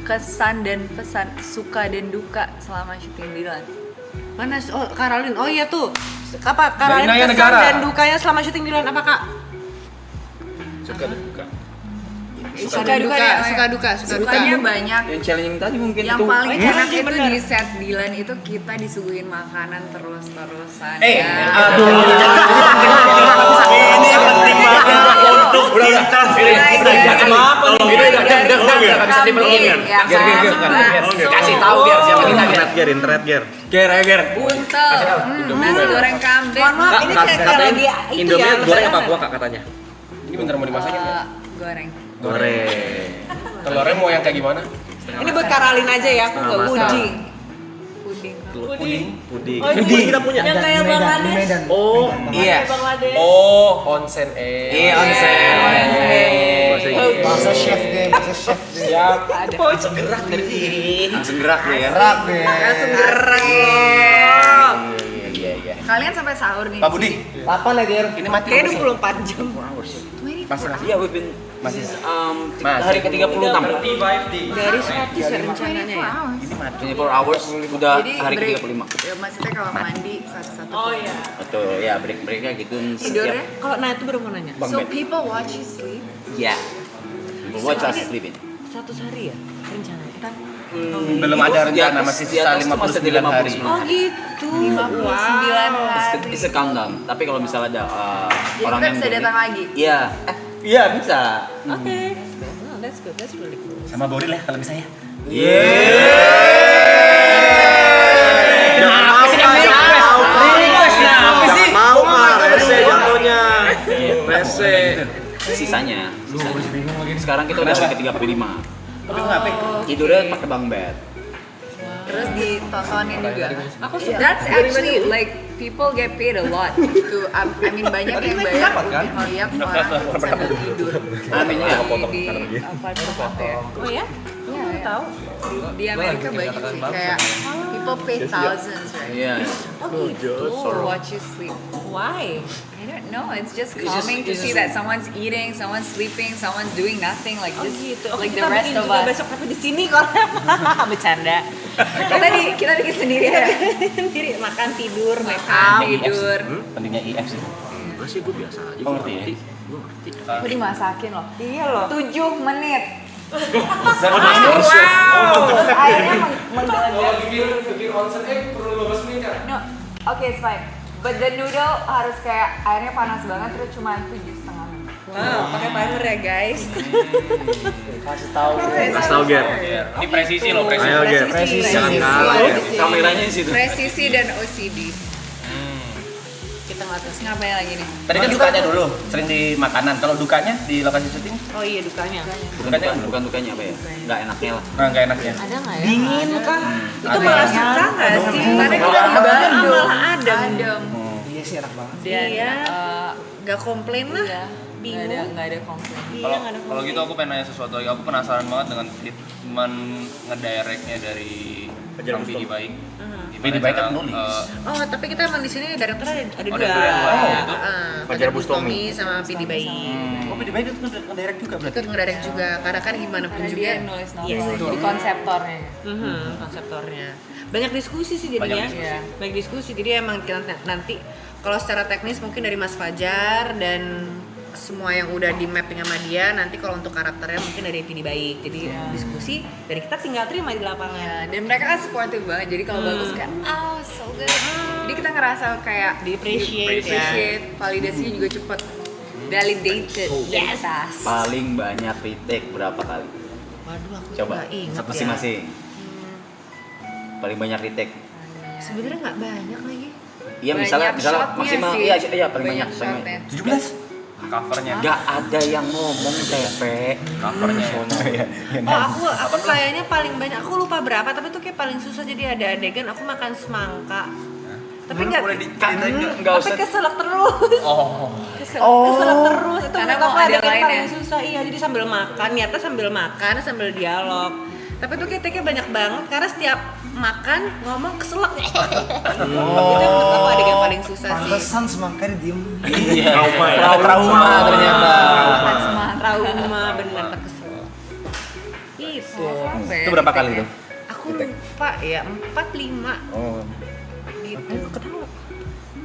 Kesan dan pesan, suka dan duka selama syuting Dilan. Mana? Oh, Karalin. Oh iya tuh. Apa Karalin Naya kesan Negara. dan dukanya selama syuting Dilan apa Kak? Suka dan duka. Suka duka deh, suka duka. Sukanya banyak. Yang challenging tadi mungkin Yang itu. paling enak iya, itu bener. di set Dilan itu kita disuguhin makanan terus-terusan. Eh, ya. Aduh. Ini penting banget untuk kita. Apa nih? Ini udah bisa dipeluk ya. Ya kan? Kasih tahu biar siapa kita biar. Internet ger. Ger. Buntel, nasi goreng kambing. Mohon maaf, ini kayak lagi itu Indomie ya. goreng apa kuah Kak katanya? Ini bentar mau dimasakin ya? Goreng. Goreng. Telurnya mau yang kayak gimana? Ini buat Karalin aja ya, aku nggak usah. Puding. Puding. Puding kita punya. Yang kayak Bangladesh. Oh, iya. Oh, onsen Iya, onsen. Bakso chef deh, bakso chef deh. Siap. Langsung gerak dari sini. Langsung gerak deh ya. Gerak deh. Langsung gerak. Iya. Kalian sampai sahur nih. Pak Budi. 8 ya, Ger. Ini mati. Kayaknya 24 jam. Masih. Iya, we've been hari ke-36. Dari 100 ya rencananya ya. 24 hours udah Jadi hari break. ke-35. Ya, maksudnya kalau mandi satu-satu. Oh iya. Betul, ya break-breaknya gitu Tidurnya? Kalau nah itu baru mau nanya. So people watch you sleep. Ya. Watch us sleeping. 100 hari ya rencananya. Belum ada rencana, masih sisa 59 hari. Oh gitu. 59 hari. It's a countdown. Tapi kalau misalnya ada Jadi orang kita yang bisa datang lagi. Iya. Iya bisa. Oke. Oh, that's good. That's really cool. Sama Boril ya kalau bisa ya. Mau Kak, rese jatuhnya. Rese. Sisanya. Sekarang kita udah hari ke-35. Tidurnya pakai bunk bed. Terus ditontonin juga. That's actually like people get paid a lot to I mean banyak yang bayar untuk lihat orang sambil tidur. Aminnya ya. Di apa ya? Oh ya? Iya, tahu. Di Amerika banyak sih kayak people pay thousands, right? Iya. To watch you sleep. Why? I don't know. It's just calming to see that someone's eating, someone's sleeping, someone's doing nothing like Oh this, gitu. Oke, like kita the rest bikin of juga us. besok tapi di sini kalau bercanda. Kita bikin sendiri ya. Sendiri makan tidur, make Makan, up. tidur. Pentingnya IF sih. Enggak sih, gue biasa aja. Oh, ngerti ya? Aku dimasakin loh. Iya loh. 7 menit. Wow. Akhirnya menggelegar. bikin onsen perlu 15 menit kan? No, okay, it's fine. But the noodle harus kayak airnya panas banget terus cuma 7,5 menit. Wow, pakai timer ya guys. Kasih tahu. Kasih tau Ger. Ini presisi loh, presisi. Ayo Ger. Presisi. Jangan kalah ya. Kameranya di situ. Presisi dan OCD. Kita nggak tahu. Terus ngapain lagi nih? Tadi kan dukanya dulu, sering di makanan. Kalau dukanya di lokasi syuting, Oh iya dukanya. Bukan dukanya apa ya? Enggak enaknya lah. nggak enak ya. Ada nggak ya? Dingin kah? Itu Ada malah yang suka nggak sih? Karena kita Malah di Bandung. malah adem. Adem. Iya sih enak banget. Dan Iya. Nggak komplain lah. iya, Bingung. nggak ada komplain. Iya Kalau nggak ada kalau gitu aku pengen nanya sesuatu lagi. Aku penasaran banget dengan treatment ngedirectnya dari Kang Pidi Baik. Pidi Baik kan nulis. Oh, tapi kita emang di sini director ada Oh, dua. ada dua, gitu. Fajar Bustomi sama Pidi Bayi. Oh, Pidi Baik itu ngedirect juga berarti. Ikut ngedirect juga, karena kan gimana pun Karena juga. dia nulis novel Yes. di konseptornya. Konseptornya. Banyak diskusi sih jadinya. Banyak diskusi. Banyak diskusi. Jadi emang kita nanti kalau secara teknis mungkin dari Mas Fajar dan semua yang udah di mapping sama dia, nanti kalau untuk karakternya mungkin dari Pidi Baik. Jadi diskusi dari kita tinggal terima di lapangan. Ya, dan mereka kan supportive banget. Jadi kalau bagus kayak oh so good. Jadi kita ngerasa kayak Di appreciate ya. appreciate, validasinya juga cepet. Validated. Yes. Tas. Paling banyak retake berapa kali? Waduh, aku Coba. nggak ingat ya. Masing-masing. Paling banyak retake. Sebenarnya nggak banyak lagi. Iya misalnya shotnya maksimal sih. iya paling banyak shotnya. 17. Covernya. Gak ada yang ngomong Tepe. Covernya. Aku kayaknya paling banyak. Aku lupa berapa tapi itu kayak paling susah. Jadi ada adegan aku makan semangka. Tapi Nggak usah. tapi keselak terus. Keselak terus. Itu Karena menurut aku mau ada adegan lain paling ya? susah. Iya, jadi sambil makan, nyata sambil makan, sambil dialog. Tapi itu kayak banyak banget karena setiap makan ngomong keselak. Itu menurut aku adegan paling susah sih. Pantesan semangkanya diem. Iya. Trauma ternyata. Trauma benar terkeselak. Itu. Itu berapa kali tuh? Aku lupa ya, 4-5 Oh. gitu.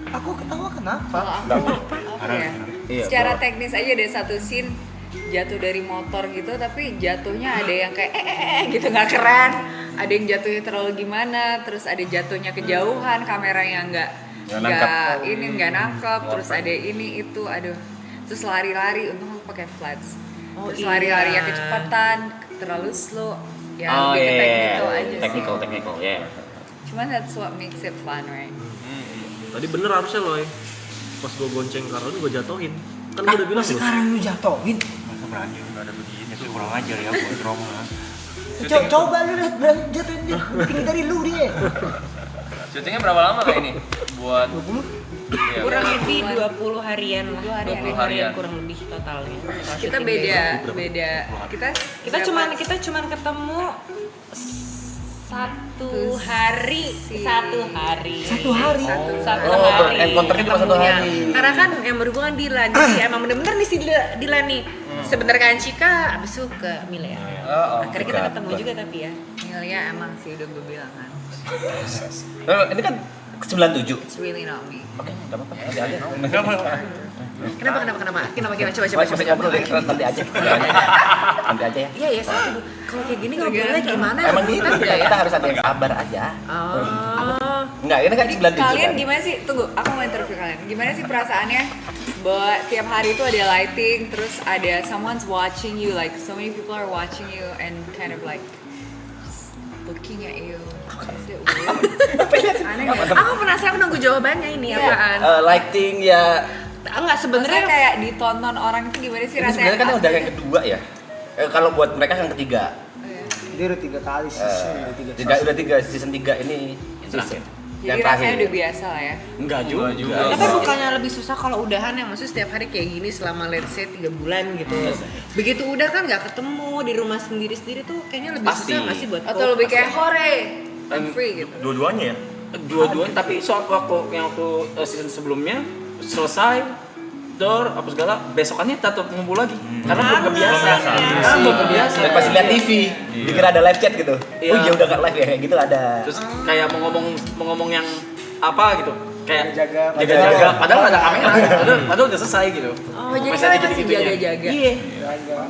Aku ketawa kenapa? Kalau aku apa ya? Iya, Secara kalau- teknis aja ada satu scene jatuh dari motor gitu, tapi jatuhnya ada yang kayak gitu nggak keren, ada yang jatuhnya terlalu gimana, terus ada jatuhnya kejauhan, kameranya nggak nangkep, terus ada ini itu, aduh, terus lari-lari, untung aku pakai flats, terus lari-larinya kecepatan, terlalu slow, ya lebih ke technical aja sih. Technical, ya. Cuman that's what makes it fun, right? Tadi bener harusnya loh, pas gue gonceng Karolin gue jatohin. Kan gue udah bilang loh. Sekarang lu jatohin. Masa berani nggak ada begini tuh kurang ajar ya buat trauma. Coba lu lihat jatohin dia. Tinggi dari lu dia. Syutingnya berapa lama kayak ini? Buat 20? Iya, Kurang lebih 20 harian lah. 20 harian. kurang lebih totalnya. Kita beda. Kita cuman ketemu satu hari. Encounternya cuma 1 hari. Karena kan yang berhubungan Dilan, jadi emang bener-bener nih si Dilan nih. Sebentar kan Cika, abis itu ke Milea. Akhirnya kita ketemu juga tapi ya. Milia emang sih udah gue bilang kan. Ini kan 97. It's really not me. Oke, enggak apa-apa. Nanti aja. Kenapa? Coba. Nanti aja. Nanti aja ya. Iya, satu. Kalau kayak gini ngobrolnya gimana? Emang gitu, kita harus ada yang sabar aja. Oh. Enggak, ini kan 97 Kalian kan? gimana sih? Tunggu, aku mau interview kalian. Gimana sih perasaannya bahwa tiap hari itu ada lighting, terus ada someone's watching you, like so many people are watching you and kind of like just looking at you. Is it weird? Aneh nggak? Aku penasaran, aku nunggu jawabannya ini apaan. Lighting ya. Enggak, Sebenarnya sebenarnya kayak ditonton orang itu gimana sih Ini rasanya? sebenarnya kan udah yang kedua ya. Kalau buat mereka yang ketiga. Dia udah 3 kali season, Udah 3 season 3 ini season. Jadi rasanya udah biasa lah ya. Enggak juga. tapi bukannya lebih susah kalau udahan yang maksudnya setiap hari kayak gini selama let's say 3 bulan gitu. Begitu udah kan nggak ketemu di rumah sendiri-sendiri tuh kayaknya lebih Pasti. susah nggak sih buat Atau lebih kayak hore, I'm free gitu. Dua-duanya ya? Dua-duanya, tapi waktu season sebelumnya selesai door apa segala, besokannya tetap ngumpul lagi karena belum kebiasa. Dan pasti lihat TV, dikira ada live chat gitu. Iya. Oh iya udah nggak live ya, kayak gitu ada. Terus kayak mau ngomong yang apa gitu, kayak Jaga. padahal nggak ada kamera, padahal udah selesai gitu. Oh, jadi Masih ada kalian masih gitu-gitunya. jaga-jaga. Iya.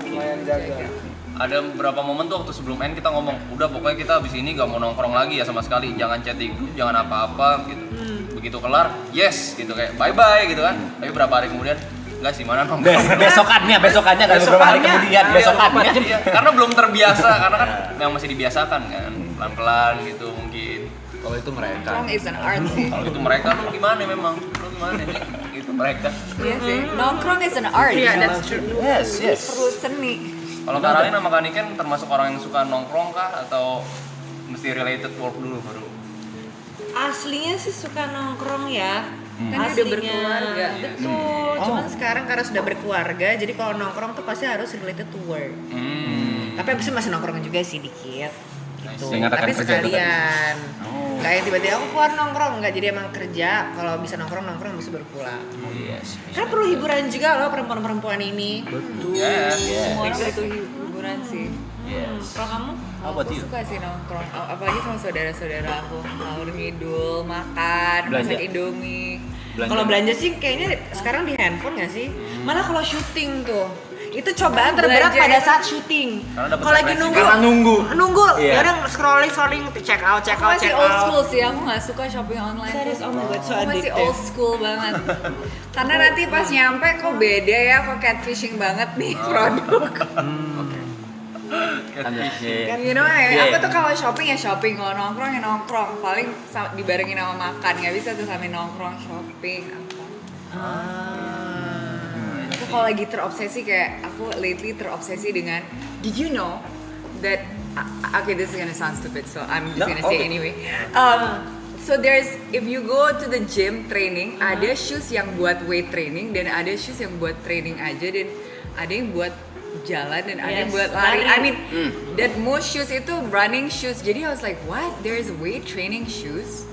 Lumayan jaga. Ada beberapa momen tuh waktu sebelum end kita ngomong, udah pokoknya kita abis ini gak mau nongkrong lagi ya sama sekali, jangan chatting, jangan apa-apa gitu. Begitu kelar, yes gitu kayak bye-bye gitu kan. Tapi berapa hari kemudian, enggak sih mana nongkrong. Besokannya kan beberapa hari kemudian besokannya. Iya, karena belum terbiasa, karena kan yang masih dibiasakan kan, pelan-pelan gitu mungkin. Kalau itu mereka. Nongkrong is an art sih. Kalau itu mereka lu gimana memang? Lu gimana nih? Itu mereka. Iya sih. Nongkrong is an art. Iya, that's true. Yes. Perlu seni. Kalau Karolin sama Kak Niken termasuk orang yang suka nongkrong kah atau mesti related work dulu baru? Aslinya sih suka nongkrong ya. Kan dia udah berkeluarga. Betul. Cuman sekarang karena sudah berkeluarga, jadi kalau nongkrong tuh pasti harus related to work. Tapi abis itu masih nongkrong juga sih dikit. Gitu. Tapi sekalian. Nggak yang tiba-tiba aku keluar nongkrong, nggak, jadi emang kerja. Kalau bisa nongkrong bisa baru pulang. Kan perlu hiburan juga loh perempuan-perempuan ini. Semua orang butuh hiburan sih. Kalau kamu? Aku suka sih nongkrong, apalagi sama saudara-saudara aku. Ngalur ngidul, makan, masak Indomie. Kalau belanja sih kayaknya sekarang di handphone nggak sih? Malah kalau syuting tuh itu cobaan terberat pada saat syuting. Kalau lagi nunggu, ya udah scrolling, check out. Aku masih old school sih, aku nggak suka shopping online. Serius, oh my god, so aku masih addictive. old school banget. Karena nanti pas nyampe kok beda ya, kok catfishing banget nih produk. You know, aku tuh kalau shopping ya shopping, kalau nongkrong ya nongkrong. Paling dibarengin sama makan, nggak bisa tuh sambil nongkrong shopping apa. Aku kalau lagi terobsesi kayak aku lately terobsesi dengan, did you know that okay, this is gonna sound stupid, so I'm just gonna say anyway. So if you go to the gym training, ada shoes yang buat weight training dan ada shoes yang buat training aja dan ada yang buat jalan dan ada yang buat lari. I mean, that most shoes itu running shoes. Jadi I was like, what? There is weight training shoes?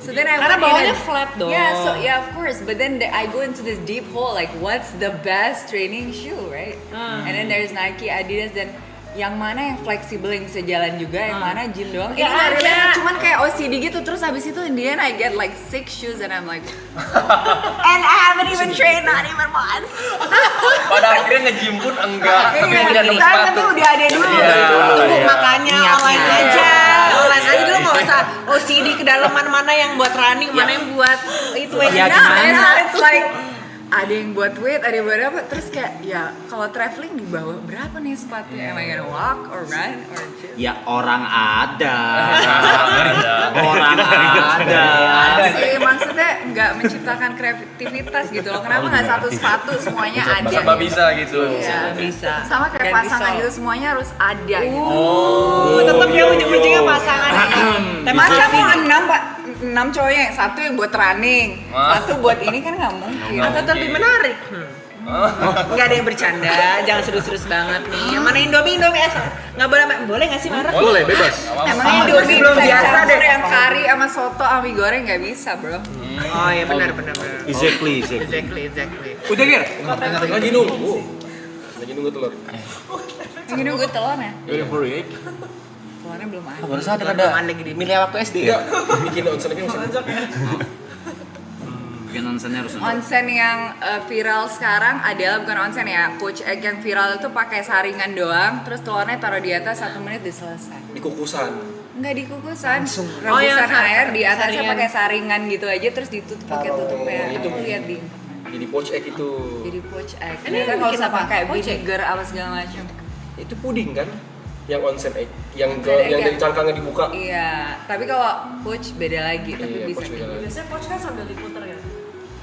So then I Karena went bawahnya flat dong. Yeah, of course. But then I go into this deep hole, like what's the best training shoe, right? And then there's Nike, Adidas, dan yang mana yang fleksibel yang bisa jalan juga, yang mana gym doang. Ini nggak relate, cuman kayak OCD gitu. Terus habis itu in the end I get like 6 shoes and I'm like, and I haven't even trained, not even once. Pada akhirnya nge-gym pun enggak, tapi udah nemu Tapi sepatu. udah ada dulu. Tunggu makanya online aja. Online aja dulu nggak usah OCD kedalaman mana yang buat running, mana yang buat itu aja. Nah, it's like ada yang buat weight, ada yang buat apa, terus kayak ya kalau traveling di bawah berapa nih sepatunya? Am I gonna walk or run or gym? Ya orang ada. Orang ada. Sih, maksudnya nggak menciptakan kreativitas gitu loh. Kenapa nggak satu sepatu semuanya ada? Serba bisa gitu. Iya. Bisa. Sama kayak pasangan gitu, semuanya harus ada gitu. Tetap ya ujung-ujungnya pasangan. Masa mau 6 cowoknya, satu yang buat running, satu buat ini kan nggak mungkin. Atau lebih menarik. Nggak ada yang bercanda, jangan serius-serius banget nih. Yang mana Indomie nggak boleh nggak sih marah? Boleh, bebas. Emang Indomie belum biasa deh. Yang kari sama soto sama mie goreng nggak bisa bro. Oh iya benar. Exactly. Udah Gir? Lagi nunggu. Lagi nunggu telur. Yang nunggu telurnya. Telurnya belum ada. Baru sadar ada milih waktu SD ya? Bikin onsen lagi onsen. Bikin onsennya harus Onsen yang viral sekarang adalah bukan onsen ya, Poach Egg yang viral itu pakai saringan doang, terus telurnya taruh di atas 1 menit udah selesai. Di kukusan. Enggak dikukusan, Oh, yang rebusan air di atasnya saringan. pakai saringan gitu aja, terus ditutup pakai tutupnya. Aku lihat di Jadi poach egg itu. jadi Poach Egg. Ini Ternyata yang nggak bikin usah apa? pakai Poach Egg? vinegar apa segala macam. Itu puding kan? Yang onsen egg, yang Onsen egg yang ya. dari cangkangnya dibuka. Iya, tapi kalau Poach beda lagi, tapi Iya, bisa. poach beda lagi. Biasanya poach kan sambil diputer ya.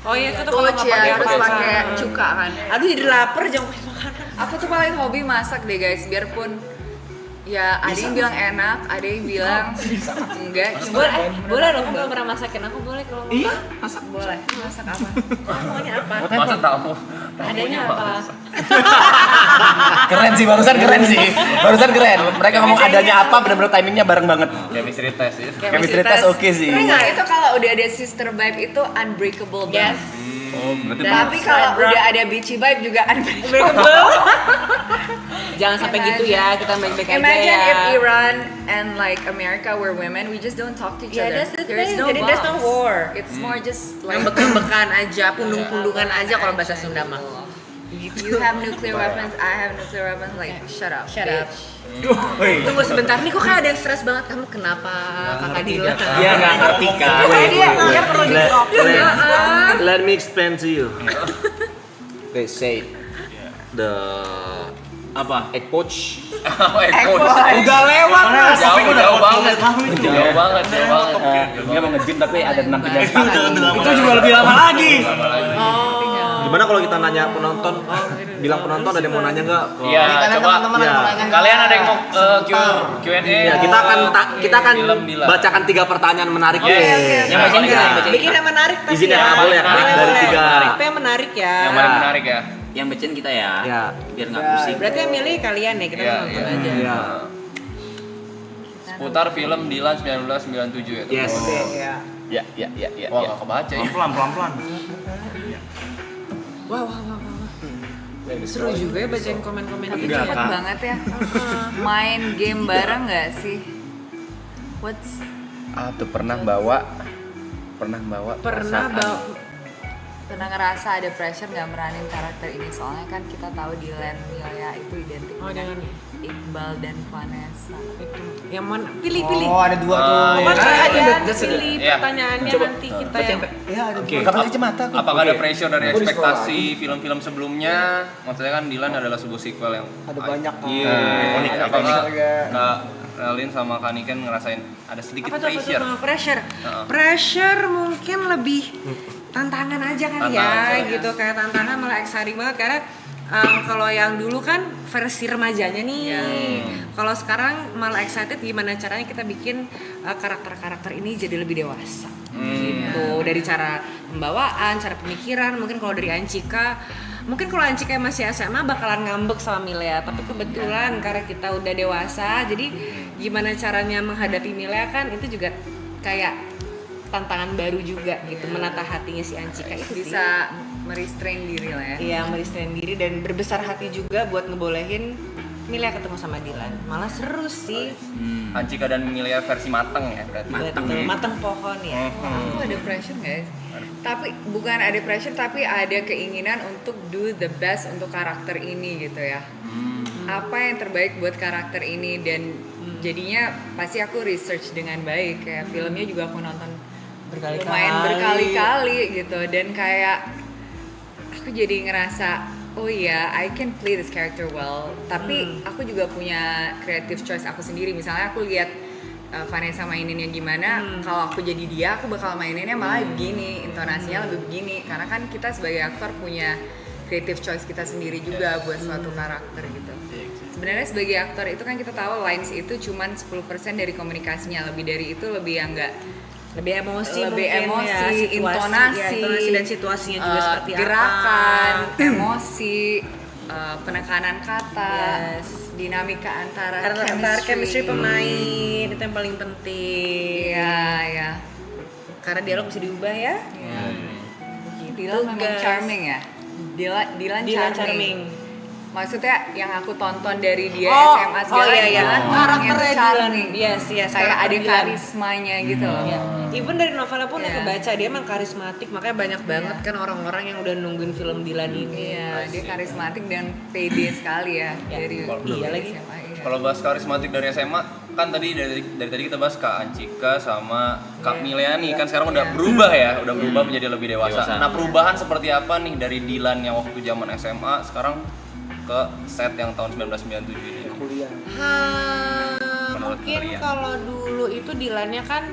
Oh iya itu tuh kalau Poach nggak ya harus pakai pakai cuka kan. Aduh jadi lapar jangan pakai makanan. Aku tuh paling hobi masak deh guys, biarpun ya ada yang bilang enak, ada yang bilang enggak. Boleh dong, belum pernah masakin aku boleh kalau mau. Iya, masak Boleh, masak apa? Maunya apa? Masa tamu? Adanya apa? Keren sih, barusan keren. Mereka ngomong adanya apa, benar-benar timingnya bareng banget. Chemistry test itu. Chemistry test oke sih. Nah itu kalau udah ada sister vibe itu unbreakable banget. Oh, berarti Tapi kalau udah ada beachy vibe juga unbreakable. Jangan sampai gitu ya, kita baik-baik aja Imagine ya. if Iran and like America were women, we just don't talk to each Yeah, other. that's the There's thing. no Jadi there's no bombs. war. It's more just like Ngambek-ngambekan aja, pundung-pundungan aja kalau bahasa Sunda mah. you have nuclear weapons, I have nuclear weapons. Like shut up. Shut up. bitch. Tunggu sebentar nih, kok kayak ada yang stres banget. Kamu kenapa, Kakak Dila? Dia nggak ngerti kan. Dia perlu di Let me explain to you. They say The apa? egg poach. Udah lewat mas. Jauh banget. Jauh banget. Dia mau nge-gym tapi ada 6 3 Itu juga lebih lama lagi. Gimana kalau kita nanya penonton? Bilang penonton ada yang mau nanya nggak? Iya, coba. Ya. Kalian ada yang mau Q&A? Ya, kita akan Film Dilan. bacakan 3 pertanyaan menarik. Yang bacain kita, yang bacain. Bikin yang menarik tapi Izin ya, ya. boleh ya, dari 3. Apa yang menarik ya? Yang paling menarik ya. Yang bacain kita ya. Ya. Biar nggak pusing. Berarti yang milih kalian ya, kita Iya, nonton iya. aja. Ya. Seputar film Dilan 1997 ya. Yes. Ya. Wah, nggak kebaca ya. Pelan-pelan. Wah. Seru juga ya bacain komen-komen Tapi gitu. cepet banget ya. Main game bareng nggak sih? What's Tuh pernah bawa Pernah bawa pernah ngerasa ada pressure nggak meranin karakter ini, soalnya kan kita tahu Dylan Milea itu identik dengan Iqbal dan Vanessa. Itu yang mana? Pilih-pilih. Oh, ada dua tuh. Pilih pertanyaannya nanti kita yang. Iya, ada Oke. dua. Kacamata tuh. Apakah ada pressure dari ekspektasi film-film sebelumnya? Maksudnya kan Dylan adalah sebuah sequel yang Ada banyak kan. Iya. Ada Apakah pressure. Kak Ralin sama Kak Niken ngerasain ada sedikit Apa tuh pressure? pressure? Pressure mungkin lebih tantangan aja kan Tantangan, ya, gitu kayak tantangan malah exciting banget karena kalau yang dulu kan versi remajanya nih, kalau sekarang malah excited gimana caranya kita bikin karakter-karakter ini jadi lebih dewasa, gitu dari cara pembawaan, cara pemikiran. Mungkin kalau dari Anchika, mungkin kalau Anchika masih SMA bakalan ngambek sama Milea, tapi kebetulan karena kita udah dewasa, jadi gimana caranya menghadapi Milea kan itu juga kayak tantangan baru juga gitu, menata hatinya si Anchika itu Bisa merestrain diri lah ya. Iya, merestrain diri dan berbesar hati juga buat ngebolehin Milea ketemu sama Dylan. Malah seru sih. Anchika dan Milea versi mateng ya berarti. Mateng pohon ya. Aku ada pressure guys, tapi bukan ada pressure tapi ada keinginan untuk do the best untuk karakter ini gitu ya. Apa yang terbaik buat karakter ini, dan jadinya pasti aku research dengan baik, kayak filmnya juga aku nonton lumayan berkali-kali gitu, dan kayak aku jadi ngerasa oh iya, I can play this character well, tapi aku juga punya creative choice aku sendiri. Misalnya aku lihat Vanessa maininnya gimana, kalau aku jadi dia aku bakal maininnya malah begini, intonasinya lebih begini, karena kan kita sebagai aktor punya creative choice kita sendiri juga buat suatu karakter gitu. Sebenarnya sebagai aktor itu kan kita tahu lines itu cuman 10% dari komunikasinya, lebih dari itu lebih yang enggak, lebih emosi, emosi, intonasi, dan situasinya juga seperti gerakan, apa, emosi, penekanan kata, dinamika antara chemistry pemain itu yang paling penting. Iya. Karena dialog bisa diubah ya. Dylan memang charming ya. Dylan charming. Maksudnya yang aku tonton dari dia SMA segala karakternya Dylan. Yes, kayak ada karismanya gitu loh. Even dari novelnya pun aku baca dia emang karismatik, makanya banyak banget kan orang-orang yang udah nungguin film Dylan ini. Iya, dia karismatik dan pede sekali ya dari lagi. SMA. Kalau bahas karismatik dari SMA, kan tadi dari tadi kita bahas Kak Anchika sama Kak Milea nih, kan sekarang udah berubah ya, udah berubah menjadi lebih dewasa. Nah, perubahan seperti apa nih dari Dylan yang waktu zaman SMA sekarang ke set yang tahun 1997 ini? Kuliah. Mungkin kalau dulu itu Dylannya kan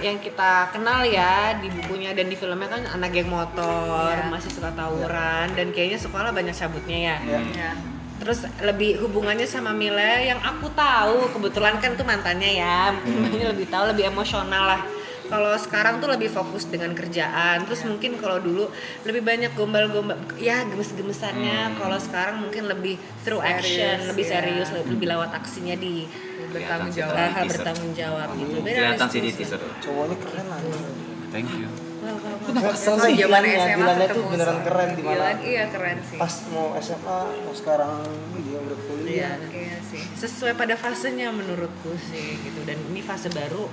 yang kita kenal ya di bukunya dan di filmnya kan anak geng motor, masih suka tawuran dan kayaknya sekolah banyak cabutnya ya. Terus lebih hubungannya sama Milea yang aku tahu kebetulan kan tuh mantannya ya, mungkin lebih tahu, lebih emosional lah. Kalau sekarang tuh lebih fokus dengan kerjaan. Terus mungkin kalau dulu lebih banyak gombal-gombal, ya gemes-gemesannya. Kalau sekarang mungkin lebih through action, lebih serius, lebih lewat aksinya di bertanggung jawab gitu. Kelihatan sih di teaser. Cowoknya keren lah. Thank you. Keren zaman SMA Dylannya tuh ketemu beneran sama keren di mana. Dylan, iya keren sih. Pas mau SMA, mau sekarang dia udah kuliah. Iya sih. Sesuai pada fasenya menurutku sih gitu, dan ini fase baru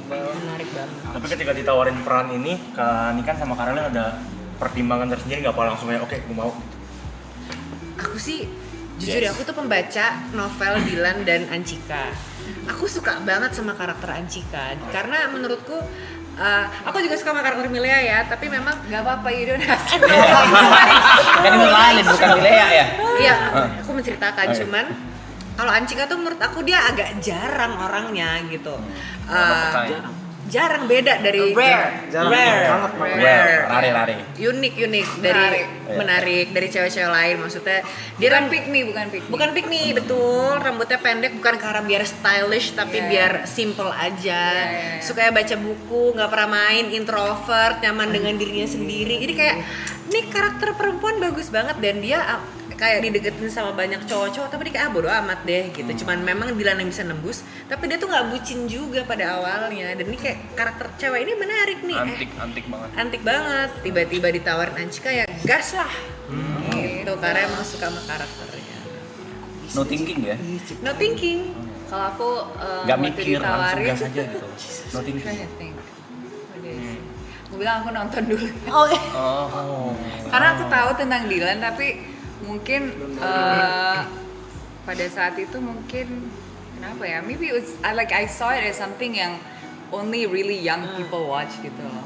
menarik banget. Tapi ketika ditawarin peran ini, Kak Nikan sama Kak Ralin ada pertimbangan tersendiri nggak, apa langsung kayak oke, gue mau? Aku sih jujur ya, aku tuh pembaca novel Dylan dan Anchika. Aku suka banget sama karakter Anchika karena menurutku aku juga suka sama karakter Milea ya, tapi memang Gak apa-apa, you don't have to. Kan ini Ralin bukan Milea ya? Iya, aku menceritakan cuman kalau Anchika tuh menurut aku dia agak jarang orangnya gitu. Jarang, beda dari Rare. Rare. Unik dari menarik dari cewek-cewek lain, maksudnya dia Bukan pick me, betul, rambutnya pendek bukan karena biar stylish tapi biar simple aja. Suka baca buku, nggak pernah main, introvert, nyaman dengan dirinya sendiri. Jadi kayak ini karakter perempuan bagus banget, dan dia kayak dideketin sama banyak cowok-cowok tapi dia kayak bodo amat deh gitu. Cuman memang Dylan yang bisa nembus, tapi dia tuh nggak bucin juga pada awalnya. Dan ini kayak karakter cewek ini menarik nih. Antik banget. Tiba-tiba ditawarin Anchika ya gas lah. Gitu karena emang suka sama karakternya. No thinking ya? No thinking. Kalau aku nggak waktu mikir, langsung ditawarin, gas aja gitu. No thinking. Aku bilang aku nonton dulu. Oh. Karena aku tahu tentang Dylan tapi mungkin pada saat itu mungkin kenapa ya? Maybe it was I saw it as something yang only really young people watch gitu loh.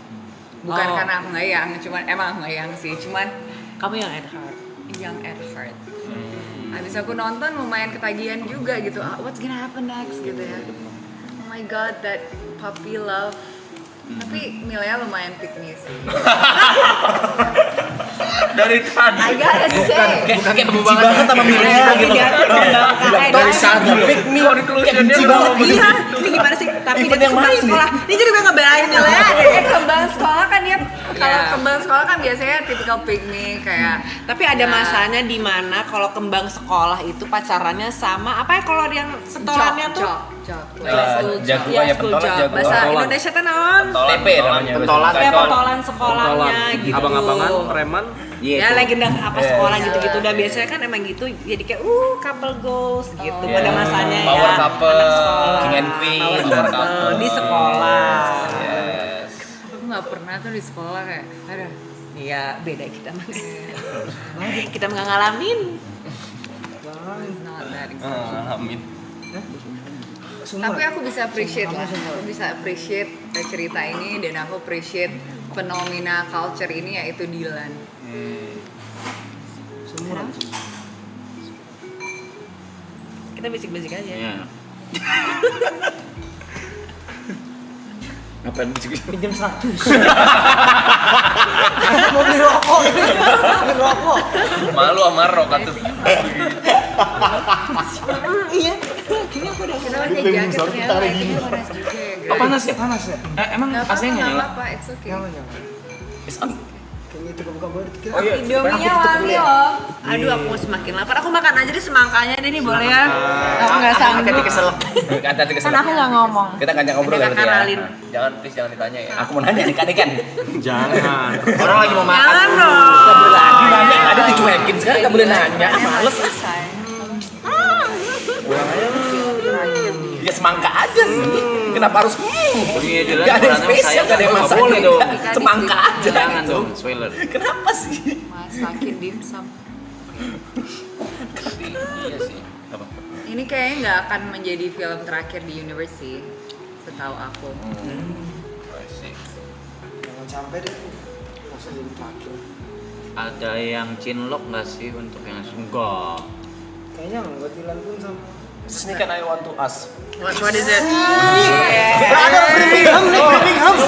Bukan karena aku nggak young, cuman emang aku nggak young sih, cuman Kamu yang at heart. young at heart. Habis aku nonton lumayan ketagihan juga gitu. What's gonna happen next gitu ya. Oh my god, that puppy love. Tapi Milea lumayan pick me sih. Dari tadi. I gotta say. Bukan kayak benci banget sama Milea gitu. Dari saat pick me kayak benci banget gitu. Iya, ini gimana sih? Tapi dia tuh kembang sekolah. Dia jadi gue ngebelain Milea deh. Kembang sekolah kan dia kalau kembang sekolah kan biasanya tipikal pick me kayak. Tapi ada masanya di mana kalau kembang sekolah itu pacarannya sama apa ya kalau yang setorannya tuh? Jagoan ya pentolan Bahasa Indonesia tuh naon? TP namanya. Pentolan. Ya pentolan sekolahnya gitu. Abang-abangan, preman. Ya legenda apa sekolah gitu-gitu udah biasanya kan emang gitu jadi kayak couple goals gitu pada masanya ya. Power couple, anak sekolah. King and Queen, Power couple di sekolah. Yes. Aku nggak pernah tuh di sekolah kayak ada. Iya beda kita mah. Kita nggak ngalamin. It's not that Amin. Tapi aku bisa appreciate lah, aku bisa appreciate cerita ini dan aku appreciate fenomena culture ini yaitu Dylan. Kita basic-basic aja. Iya. Ngapain bisik-bisik? Pinjam 100. Mau beli rokok. Beli rokok. Malu sama rokok tuh. Iya. Kenapa kayak jaket ternyata lightingnya panas juga ya guys. Panas ya? Panas ya? Emang Nggak AC-nya apa-apa, nyala? nggak apa-apa, it's okay. Kayaknya itu buka gue dikit. Oh iya. Indomie-nya wangi loh. Aduh aku semakin lapar. Aku makan aja deh semangkanya deh nih boleh ya? Aku nggak sanggup. Hati-hati keselak. Hati-hati Kan keselak. aku nggak ngomong. Kita ngajak ngobrol Ada ya berarti Kak ya. Ralin. Jangan please jangan ditanya ya. Aku mau nanya nih kan. Jangan. Orang lagi mau makan. Jangan dong. Gak boleh lagi nanya, ada dicuekin sekarang gak boleh nanya. Males. Ya semangka aja sih. Kenapa harus Iya jelas. Gak ada yang spesial, gak ada yang masak. boleh dong. Semangka aja. Jangan dong, spoiler. Kenapa sih? Masakin dimsum. Iya sih. Apa? Ini kayaknya nggak akan menjadi film terakhir di universe sih, setahu aku. Jangan sampai deh. Masa jadi terakhir. Ada yang cinlok nggak sih untuk yang enggak? Kayaknya enggak Dylan pun sama. This is Can I Want to Ask. What is it? Ada Birmingham nih, Birmingham.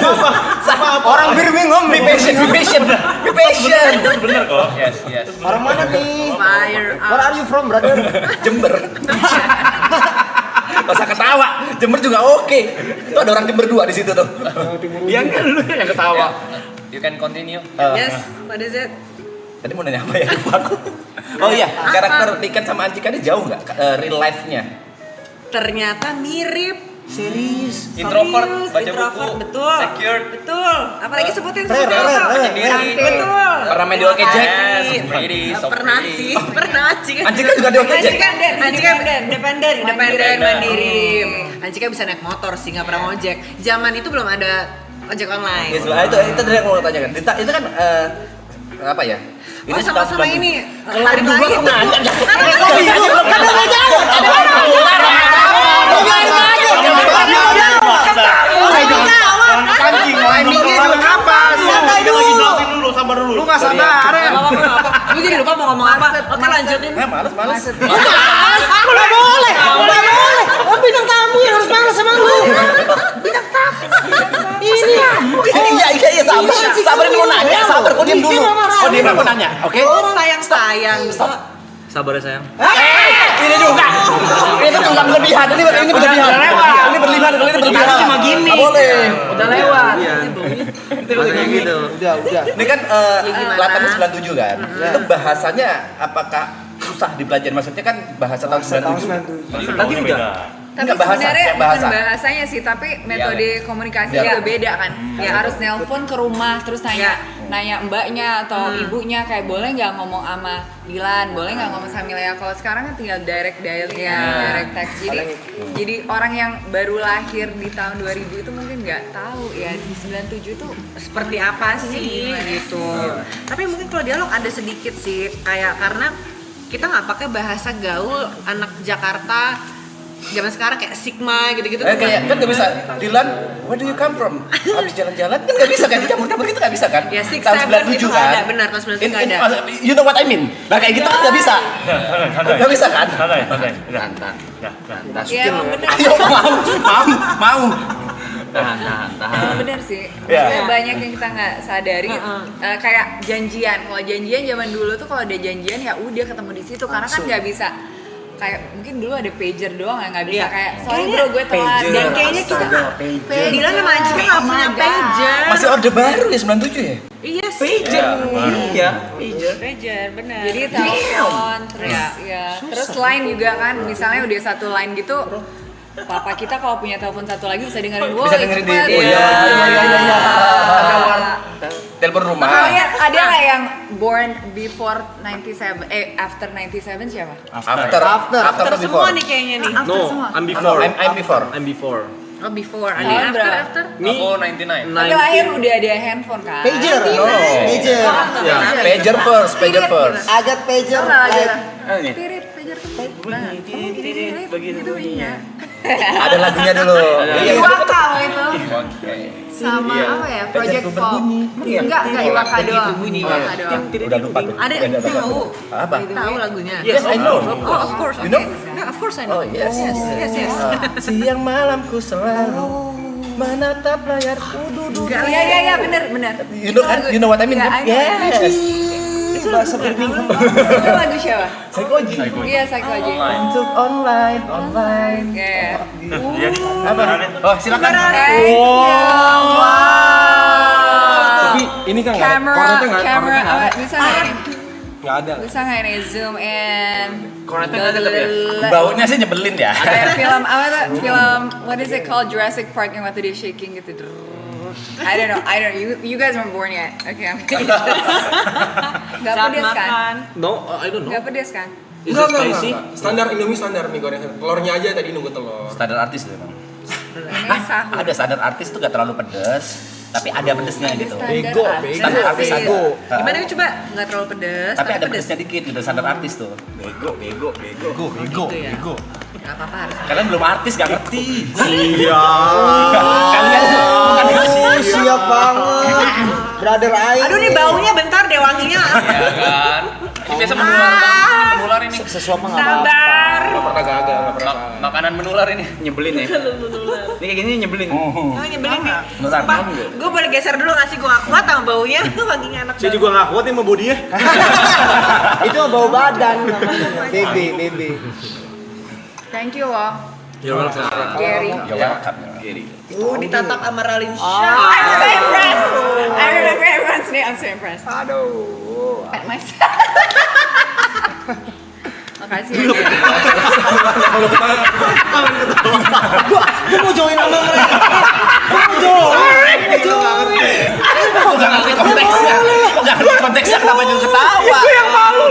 Sama orang Birmingham. Be patient, be patient, be patient. Bener kok. Yes. Orang mana nih? Fire Where are you from, brother? Jember. Gak usah ketawa, Jember juga oke. Itu ada orang Jember 2 di situ tuh. Yang kan lu yang ketawa. You can continue. Yes, what is it? Tadi mau nanya apa ya? Lupa aku. Oh iya, karakter Niken sama Anjika ini jauh nggak real life-nya? Ternyata mirip. Serius. Introvert, baca Introvert, buku, betul. secured. Betul. Apalagi sebutin Rare, rare. Betul. Pernah main di Oke Jack? Pernah sih, pernah Anjika. Anjika juga di Oke Jack? Anjika independen, mandiri. Anjika bisa naik motor sih, nggak pernah ngojek. Zaman itu belum ada ojek online. Yes, itu dari yang mau tanya kan. Itu kan apa ya? Oh sama-sama ini. Kelarin dulu aku nanya. Lu nggak sabar. Lu jadi lupa mau ngomong apa? Oke lanjutin. Males. Udah boleh. Oh, bintang tamu yang harus malas sama lu. Bintang tamu. Ini. Iya, sabar mau nanya, sabar kok diem dulu. Oh diem aku nanya, oke? Sayang. Sabar ya sayang. Ini juga. Itu juga berlebihan. Ini berlebihan. Ini berlebihan. Cuma gini. Nggak boleh. Udah lewat. Itu kayak gitu. Udah. Ini kan gimana? latarnya 97 kan. Itu bahasanya apakah susah dipelajari? Maksudnya kan bahasa tahun 97. Tadi udah. Tapi Nggak bahasa, sebenarnya kayak bukan bahasa. bahasanya sih, tapi metode komunikasi Iya. juga beda kan. Ya harus nelpon ke rumah terus nanya mbaknya atau ibunya kayak boleh nggak ngomong sama Dilan, boleh nggak ngomong sama Milea. Kalau sekarang kan tinggal direct dial, direct text. Jadi orang yang baru lahir di tahun 2000 itu mungkin nggak tahu ya di 97 itu Seperti apa sih gitu. Tapi mungkin kalau dialog ada sedikit sih kayak karena kita nggak pakai bahasa gaul anak Jakarta zaman sekarang kayak Sigma gitu-gitu. Kayak kan nggak bisa, Dilan, where do you come from? Habis jalan-jalan kan nggak bisa kan, dicampur-campur gitu nggak bisa kan? Ya, Six tahun Seven 97 itu kan? nggak ada, benar, tahun 97 nggak ada. You know what I mean? Nah kayak gitu kan nggak bisa. Nggak bisa kan? ya emang bener. Ayo mau. Emang bener sih. Ya. Maksudnya banyak yang kita nggak sadari. Kayak janjian. Kalau janjian zaman dulu tuh kalau ada janjian ya udah ketemu di situ karena kan nggak bisa. Kayak mungkin dulu ada pager doang nggak bisa kayak sorry bro gue telat. Dan kayaknya kita Dilan sama Anjika nggak punya pager. Masih orde baru ya 97 ya? Iya pager. Iya. Pager benar. Jadi telepon terus line juga kan. Misalnya udah satu line gitu. Papa kita kalau punya telepon satu lagi bisa dengerin Bisa dengerin di iya. Telepon rumah. Kalian ada nggak yang born before 97? After 97 siapa? After Semua nih kayaknya nih. After semua. I'm before. I'm before. Oh before, ada Tahun yang berapa? after. Aku 99. Tapi lahir udah ada handphone kan? Pager. Pager. Ya, pager first. Agak pager. Tirit, pager tuh Begitu bunyinya. Ada lagunya dulu. Iwaka itu. Sama apa ya? Project Pop. Enggak Iwaka doang. Iwaka doang. Udah lupa tuh. Ada yang tahu. Apa? Tahu lagunya. Yes, I know. Oh, of course. You know? No, of course I know. Oh, yes. Yes. Siang malamku selalu menatap layar Iya, bener. You know what I mean? Yes. Itu bahasa Birmingham. Itu lagu siapa? Psychoji. Iya, Psychoji. Untuk online. Kayak Apa? Oh, silakan. Wow. Tapi ini kan nggak ada. Kamera, apa? Bisa nggak ini? Nggak ada. Bisa nggak ini zoom in? Kornetnya nggak tetap ya? Baunya sih nyebelin ya. Kayak film apa tuh? Film what is it called? Jurassic Park yang waktu dia shaking gitu. I don't know. You guys weren't born yet. Okay, I'm kidding. Gak pedes kan? No, I don't know. Gak pedes kan? Is it spicy? Standar Indomie standar mie goreng. Telurnya aja tadi nunggu telur. Standar artis tuh emang. Ini sahur. Ada standar artis tuh gak terlalu pedes, tapi ada pedesnya gitu. Standar artis ada. Gimana nih coba? Nggak terlalu pedes, Tapi ada pedesnya dikit gitu, standar artis tuh. Bego. Gak apa-apa harus. Kalian belum artis gak ngerti. Kalian siap banget. Brother Aing. Aduh nih baunya bentar deh wanginya. Ya kan? Ini biasa menular ini. Sesuap mah nggak apa-apa. Sabar. Nggak pernah gagal, nggak pernah. Makanan menular ini. Nyebelin ya. Ini kayak gini nyebelin. Oh nyebelin nih. Nular. Sumpah, gue boleh geser dulu nggak sih? Gue gak kuat sama baunya. Wanginya enak Saya juga nggak kuat sama bodinya. Itu mah bau badan namanya. Baby. Thank you loh, You're welcome. Gary. ditatap sama Raline Shah. I'm so impressed. I remember everyone's name. I'm so impressed. Aduh. Pat myself. Makasih ya. Gue mau join sama mereka. Kok gak ngerti konteksnya? Kenapa juga ketawa? Gue yang malu.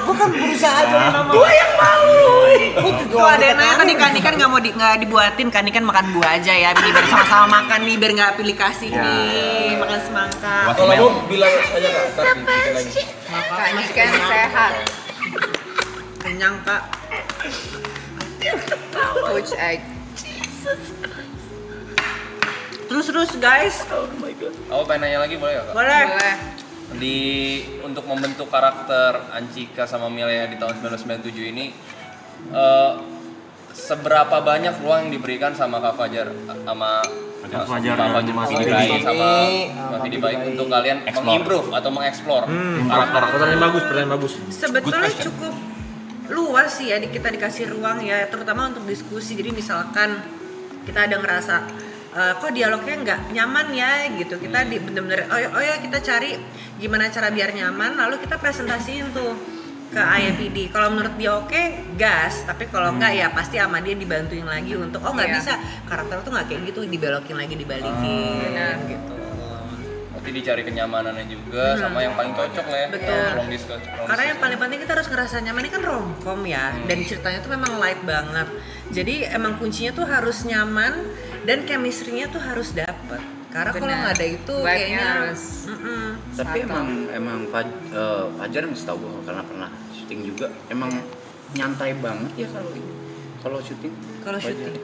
Gue kan berusaha join sama. Gue yang malu. Tuh ada yang nanya tadi kan Nikan nggak dibuatin kan Nikan makan buah aja ya biar sama-sama makan nih biar nggak pilih kasih nih makan semangka. Kalau mau bilang aja Kak, ntar bikin lagi. Kak Nikan sehat. Kenyang Kak. Poached egg. Terus guys. Aku pengen nanya lagi boleh gak Kak? Boleh. Untuk membentuk karakter Anchika sama Milea di tahun 1997 ini seberapa banyak ruang yang diberikan sama Kak Fajar sama Mas Fidi sama Mas Fidi Baik untuk kalian mengimprove atau mengeksplor karakter? Pertanyaan bagus. Sebetulnya cukup luas sih ya kita dikasih ruang ya terutama untuk diskusi. Jadi misalkan kita ada ngerasa kok dialognya nggak nyaman ya gitu kita bener-bener oh ya kita cari gimana cara biar nyaman lalu kita presentasiin tuh ke IMPD. Kalau menurut dia oke, gas. Tapi kalau enggak ya pasti sama dia dibantuin lagi untuk nggak bisa karakter tuh nggak kayak gitu, dibelokin lagi, dibalikin gitu. Berarti dicari kenyamanannya juga sama yang paling cocok lah ya. Betul. Karena yang discuss. paling penting kita harus ngerasa nyaman. Ini kan romcom ya, dan ceritanya tuh memang light banget. Jadi emang kuncinya tuh harus nyaman dan chemistry-nya tuh harus dapet. Karena kalau nggak ada itu kayaknya harus. Tapi emang Fajar mesti tahu gue karena pernah syuting juga. Emang nyantai banget ya kalau syuting. Fajar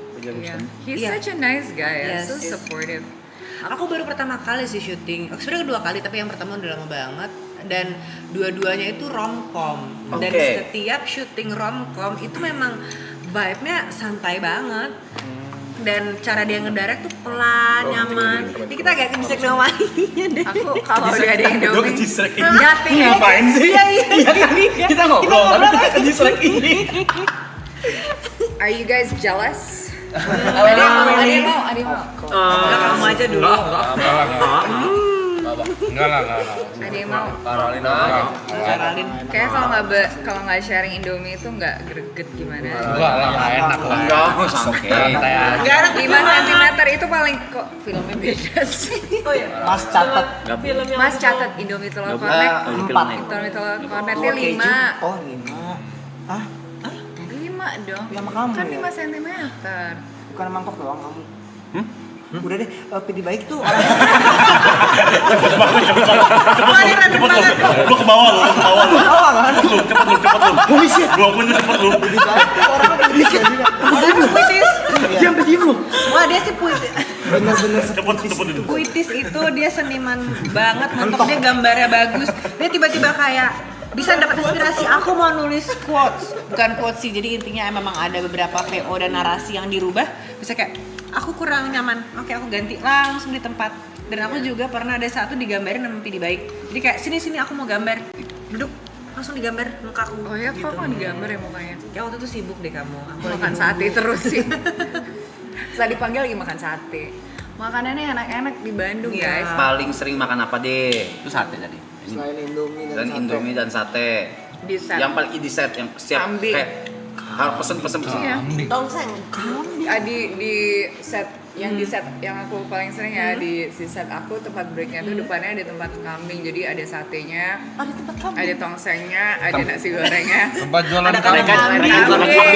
He's Iya. such a nice guy, Yes. so supportive. Aku baru pertama kali sih syuting. Sebenarnya kedua kali, tapi yang pertama udah lama banget. Dan dua-duanya itu romcom. Dan setiap syuting romcom itu memang vibe-nya santai banget. Dan cara dia ngedirect tuh pelan, nyaman. Ini kita agak kejisek namanya deh. Aku kalau udah ada Indomie, ngapain sih? Iya. Kita ngobrol tapi kita kejisek ini. are you guys jealous? Ada yang mau. Udah Kamu aja dulu. Enggak lah. Ada yang mau? Karolin aja. Karolin. Kayak kalau nggak sharing Indomie itu nggak greget gimana? Enggak lah, enak lah. Enggak, santai. Enggak ada 5 cm itu paling kok filmnya beda sih. Oh ya. Mas catat. Mas catat Indomie telur kornet. 4. Indomie telur kornetnya 5. Oh 5. Hah? 5 dong. Sama kamu Kan ya? 5 cm. Bukan mangkok doang kamu. Udah deh, PD baik tuh orang Lu ke bawah lu. Cepet lu. Oh shit. Gua punya cepet lu. PD baik tuh orang dikit. Puitis. Dia sampai diem lu. Wah, dia sih puitis. Bener-bener Cepet. Puitis itu dia seniman banget, mentok dia gambarnya bagus. Dia tiba-tiba kayak bisa dapat inspirasi, aku mau nulis quotes. Bukan quotes sih, jadi intinya memang ada beberapa VO dan narasi yang dirubah. Bisa kayak, aku kurang nyaman, oke aku ganti, langsung di tempat. Dan aku juga pernah ada satu digambarin sama PD Baik. Jadi kayak, sini aku mau gambar. Duduk, langsung digambar mukaku. Oh ya, kok digambar ya mukanya? Ya waktu itu sibuk deh kamu. Aku lagi Makan sate terus sih. Saat dipanggil lagi makan sate. Makanannya enak-enak di Bandung, Iya. guys. Paling sering makan apa deh? Itu sate tadi. selain Indomie Dan Indomie dan sate. Di set. Yang paling di set yang siap Kambing. kayak harus pesen. Iya. tongseng. Di set yang di set yang aku paling sering ya di set aku tempat breaknya tuh depannya ada tempat kambing, jadi ada satenya, ada tongsengnya, ada nasi gorengnya, Tempat jualan Kandang kambing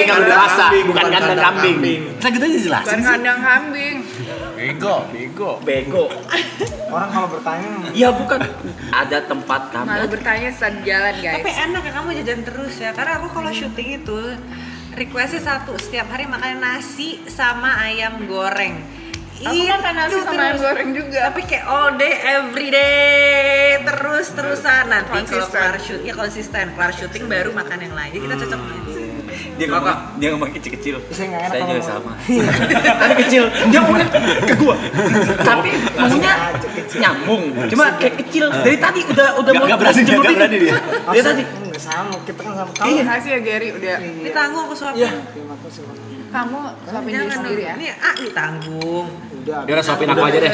yang dirasa, bukan kandang kambing. Saya gitu aja jelasin. bukan kandang kambing. Bego. orang kalau bertanya Iya bukan. Ada tempat Malu kambing. bertanya saat jalan, guys. Tapi enak ya kamu jajan terus ya, karena aku kalau syuting itu requestnya satu, setiap hari makan nasi sama ayam goreng. Aku makan nasi sama ayam goreng juga. Tapi kayak all day, every day, terus-terusan. Nanti kalau Konsisten. kelar shoot, ya konsisten. Kelar syuting baru makan yang lain. Jadi kita cocok. Dia ngomong kecil-kecil. Saya nggak enak Saya kalau juga ngomong. sama. Tapi kecil. Dia ngomongnya ke gua. Tapi ngomongnya nyambung. Cuma kayak kecil. Dari tadi udah mau berani dia. Dia tadi. nggak sama, kita kan sama Iya, kamu. makasih ya Gary udah. Ditanggung aku suapin. Iya, terima kasih. Bang. Kamu suapin diri sendiri ya. Ini ditanggung. Udah. Dia udah suapin aku aja deh.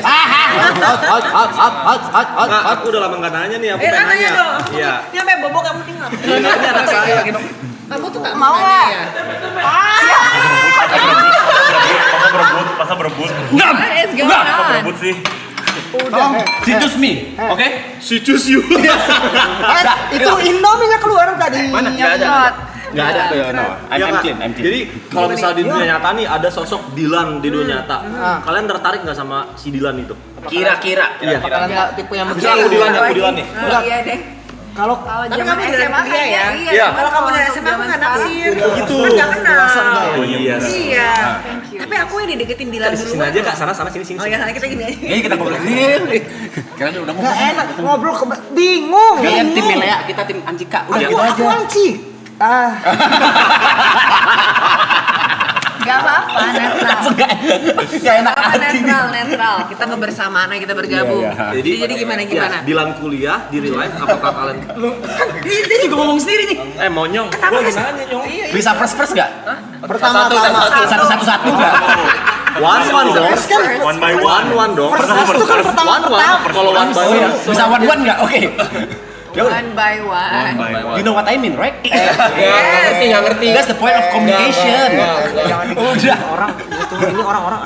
Aku udah lama nggak nanya nih, aku pengen Nanya nanya. dong. Iya. Ini sampai bobo kamu tinggal. Kamu tuh nggak Mau nggak? ya? Masa berebut? What is going on? sih? She choose me. Oke? She choose you. Itu Indomie nggak keluar tadi. Mana? Nggak ada. Nggak ada tuh. Ya, I'm Kak. clean. Jadi kalau misalnya di dunia nyata nih ada sosok Dilan di dunia nyata. Kalian tertarik nggak sama si Dilan itu? Kira-kira. Iya. Kalian nggak tipe yang Misalnya aku Dilan, aku Dilan nih. Oh, iya deh. Kalau Tapi Zaman kamu dari SMA dia ya? kayaknya, Iya. Kalau kamu dari SMA aku nggak naksir. Gitu. Kan nggak kenal. Oh iya. Iya. Thank you. Tapi aku yang dideketin Dilan Sini duluan. aja Kak, sana sini. Oh ya, kita gini aja. Ini kita ngobrol ini. Karena udah nggak enak ngobrol bingung. Kalian tim Milea, kita tim Anjika. Udah gitu Aku aja. anci. Gak apa-apa, netral. Gak enak Apa hati. netral. Kita kebersamaan, kita bergabung. Jadi gimana? Ya, Dilan kuliah di real life apakah kalian Dia juga ngomong sendiri nih. Monyong? Gua lagi nanya, Nyong. Bisa first nggak? Pertama-tama. Satu-satu nggak? One dong. One by one dong. First itu kan pertama-tama. Kalau one by one. Bisa one nggak? Oke. One by one. You know what I mean, right? Nggak ngerti. That's the point of communication. Udah orang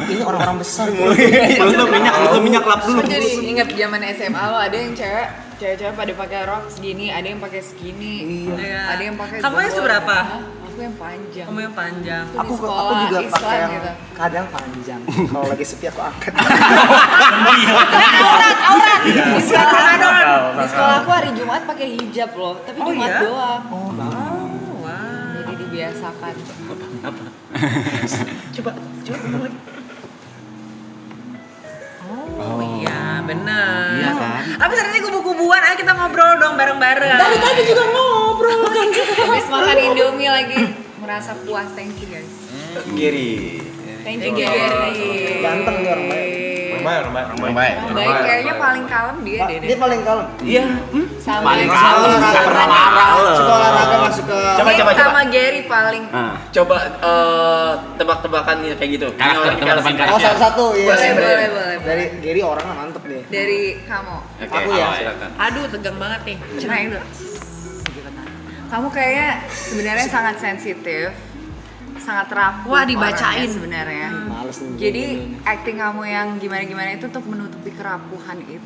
ini orang-orang besar. Lu minyak lap dulu. Aku jadi inget zaman SMA lo ada yang cewek-cewek pada pakai rok segini, ada yang pakai skinny, ada yang pakai. Kamu yang seberapa? Aku yang panjang. Kamu yang panjang. Aku sekolah juga Islam pakai yang gitu. kadang panjang. Kalau lagi sepi aku angkat. Aurat. Di sekolah aku hari Jumat pakai hijab loh, tapi Jumat doang. Wow. Jadi dibiasakan. Coba lagi. Oh iya, benar. Iya kan? Abis ini kubu-kubuan, ayo kita ngobrol dong bareng-bareng. Dari tadi juga ngobrol kan. Habis makan Indomie lagi merasa puas, thank you guys. Giri. Thank you Gary. Ganteng dia orang baik. Orang baik. Baik, kayaknya paling kalem dia deh. Dia paling kalem. Iya. Sama Paling kalem, nggak pernah marah. Suka olahraga masuk ke Coba. sama Gary paling. Coba tebak-tebakan kayak gitu. Tebak-tebakan. Oh satu-satu ya. Boleh. Dari Gary orangnya mantep deh. Dari kamu. Aku ya. Aduh, tegang banget nih. Cerain dulu. Kamu kayaknya sebenarnya sangat sensitif, sangat rapuh. Wah, dibacain sebenarnya. Males nih. Jadi acting kamu yang gimana itu untuk menutupi kerapuhan itu.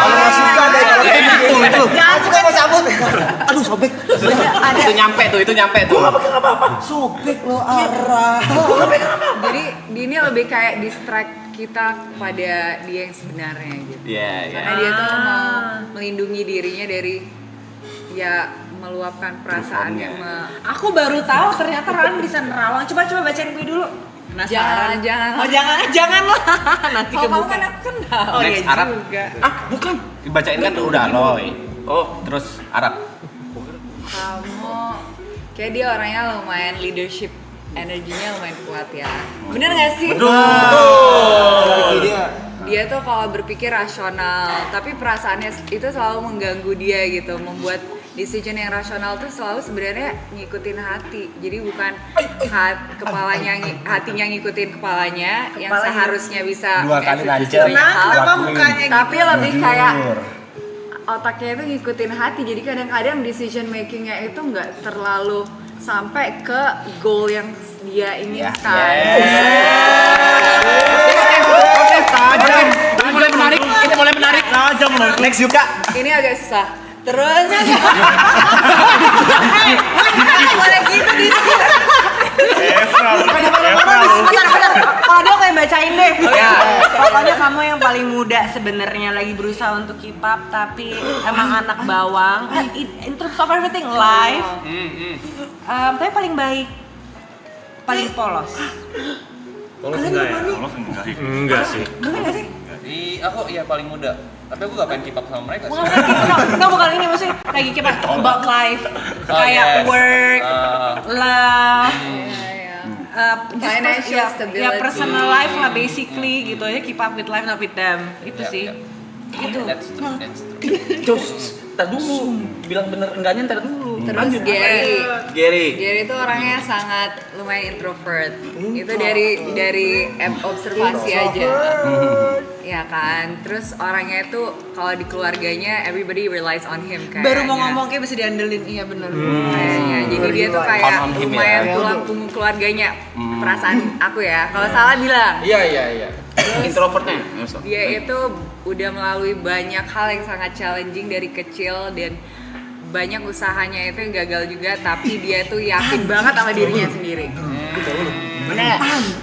Kalau nggak suka deh kalau kayak gitu. Jangan suka mau cabut. Aduh sobek. Itu nyampe tuh. Gua nggak pakai apa-apa. Sobek lo arah. Gua nggak pakai apa-apa. Jadi ini lebih kayak distract kita pada dia yang sebenarnya gitu. Iya. Karena dia tuh mau melindungi dirinya dari meluapkan perasaannya. Aku baru tahu ternyata Ran bisa nerawang. Coba bacain gue dulu. Penasaran. Jangan. Oh, jangan lah. Nanti Kalau kamu kebuka. kan aku kenal. Oh Next, iya Arab. juga. Bukan. Dibacain kan udah Loy. Oh, terus Arab. Kamu kayak dia orangnya lumayan leadership, energinya lumayan kuat ya. Bener gak sih? Betul. Dia tuh kalau berpikir rasional, tapi perasaannya itu selalu mengganggu dia gitu, membuat decision yang rasional tuh selalu sebenarnya ngikutin hati. Jadi bukan hatinya ngikutin kepalanya yang seharusnya bisa Dua kali eksekusi lancar. banyak hal. Kenapa mukanya gitu? Tapi lebih kayak otaknya itu ngikutin hati, jadi kadang-kadang decision makingnya itu nggak terlalu sampai ke goal yang dia inginkan. Ini mulai menarik. Next Yuka. Ini agak susah. Terus boleh gitu di Bentar. Kalau dia aku yang bacain deh. Pokoknya kamu yang paling muda sebenarnya lagi berusaha untuk keep up tapi emang anak bawang. In terms of everything life. Tapi paling baik, paling polos. Polos enggak ya? Enggak sih. Bener gak sih? Aku paling muda. Tapi aku gak pengen keep up sama mereka sih. Bukan ini maksudnya lagi keep up about life, kayak work, love. Financial stability. Ya personal life lah basically gitu aja, keep up with life not with them. Itu sih. Itu. That's true. Ntar dulu, bilang bener enggaknya ntar dulu. Terus Gary Gary itu orangnya sangat lumayan introvert. Itu dari observasi aja. Ya kan. Terus orangnya itu kalau di keluarganya everybody relies on him kayaknya. Baru mau ngomong kayak bisa diandelin, iya benar. Kayaknya. Jadi dia tuh kayak lumayan tulang punggung keluarganya. Perasaan aku ya. Kalau salah bilang. Iya. Introvertnya. Dia itu udah melalui banyak hal yang sangat challenging dari kecil dan banyak usahanya itu yang gagal juga, tapi dia tuh yakin banget sama dirinya sendiri.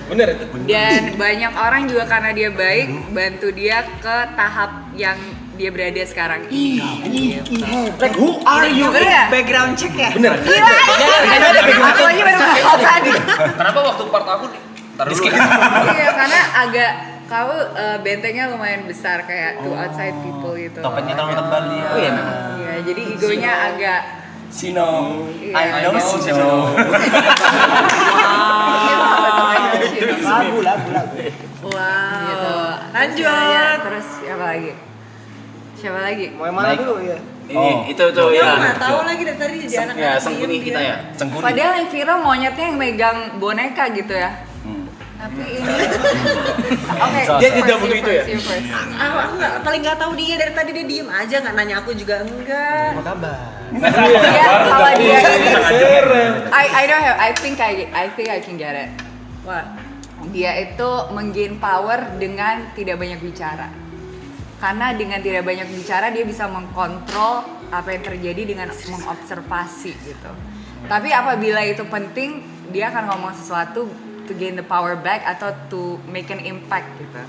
Bener itu. Dan banyak orang juga karena dia baik bantu dia ke tahap yang dia berada sekarang ini. Like who are you? Bener ya? Background check ya? Bener. Aku aja baru ngomong tadi. Kenapa waktu part aku taruh dulu? Iya, karena agak kau bentengnya lumayan besar kayak to outside people gitu. Topengnya terlalu tebal dia. Oh iya memang. Iya, jadi egonya agak Sino. Iya, I know Sino. Lagu. Wow. Gitu. Lanjut. Terus siapa lagi? Mau yang mana dulu ya? Ini itu tuh Dia ya. nggak tahu lagi dari tadi jadi anak-anak. Ya, sengkuni kita ya. Sengkuni. Padahal yang viral monyetnya yang megang boneka gitu ya. Tapi ini oke, Dia tidak butuh itu ya? Aku paling nggak tahu dia dari tadi, dia diem aja nggak nanya aku juga enggak. Apa kabar? Dia kalau dia I don't have I think I can get it. Wah. Dia itu menggain power dengan tidak banyak bicara. Karena dengan tidak banyak bicara dia bisa mengkontrol apa yang terjadi dengan mengobservasi gitu. Tapi apabila itu penting, dia akan ngomong sesuatu to gain the power back atau to make an impact gitu.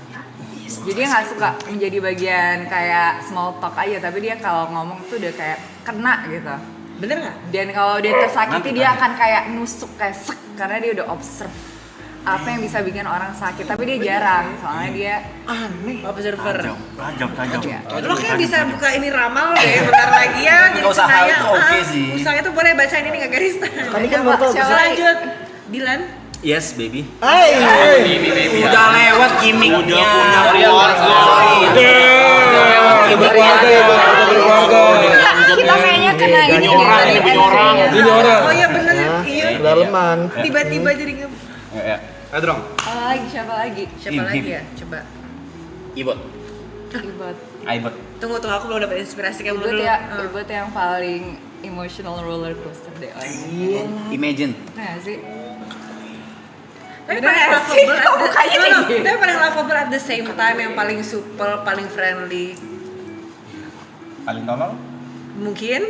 Jadi dia nggak suka menjadi bagian kayak small talk aja, tapi dia kalau ngomong tuh udah kayak kena gitu. Bener nggak? Dan kalau dia tersakiti dia akan kayak nusuk kayak sek karena dia udah observe apa yang bisa bikin orang sakit, tapi dia jarang soalnya dia aneh observer. Tajam. Lo kayak bisa buka ini ramal deh bentar lagi ya. Jadi usaha saya, itu oke sih. Usaha itu boleh bacain ini nggak garis? Tadi kan baru Siapa lanjut? Dilan. Yes, baby. Hai. Udah lewat gimmicknya. Udah punya keluarga. kita kayaknya kena ini orang. Oh iya bener. Iya. Daleman. Tiba-tiba jadi Ayo dong. Siapa lagi? Siapa lagi ya? Coba. Ibot. Aibot. Tunggu aku belum dapat inspirasi kamu dulu. Ibut yang paling emotional roller coaster deh. Imagine. Nah sih. Tapi Bener paling nggak sih? lovable Kok mukanya kayak gitu? tapi paling lovable at the same time, yang paling supel, paling friendly. Paling tolong? Mungkin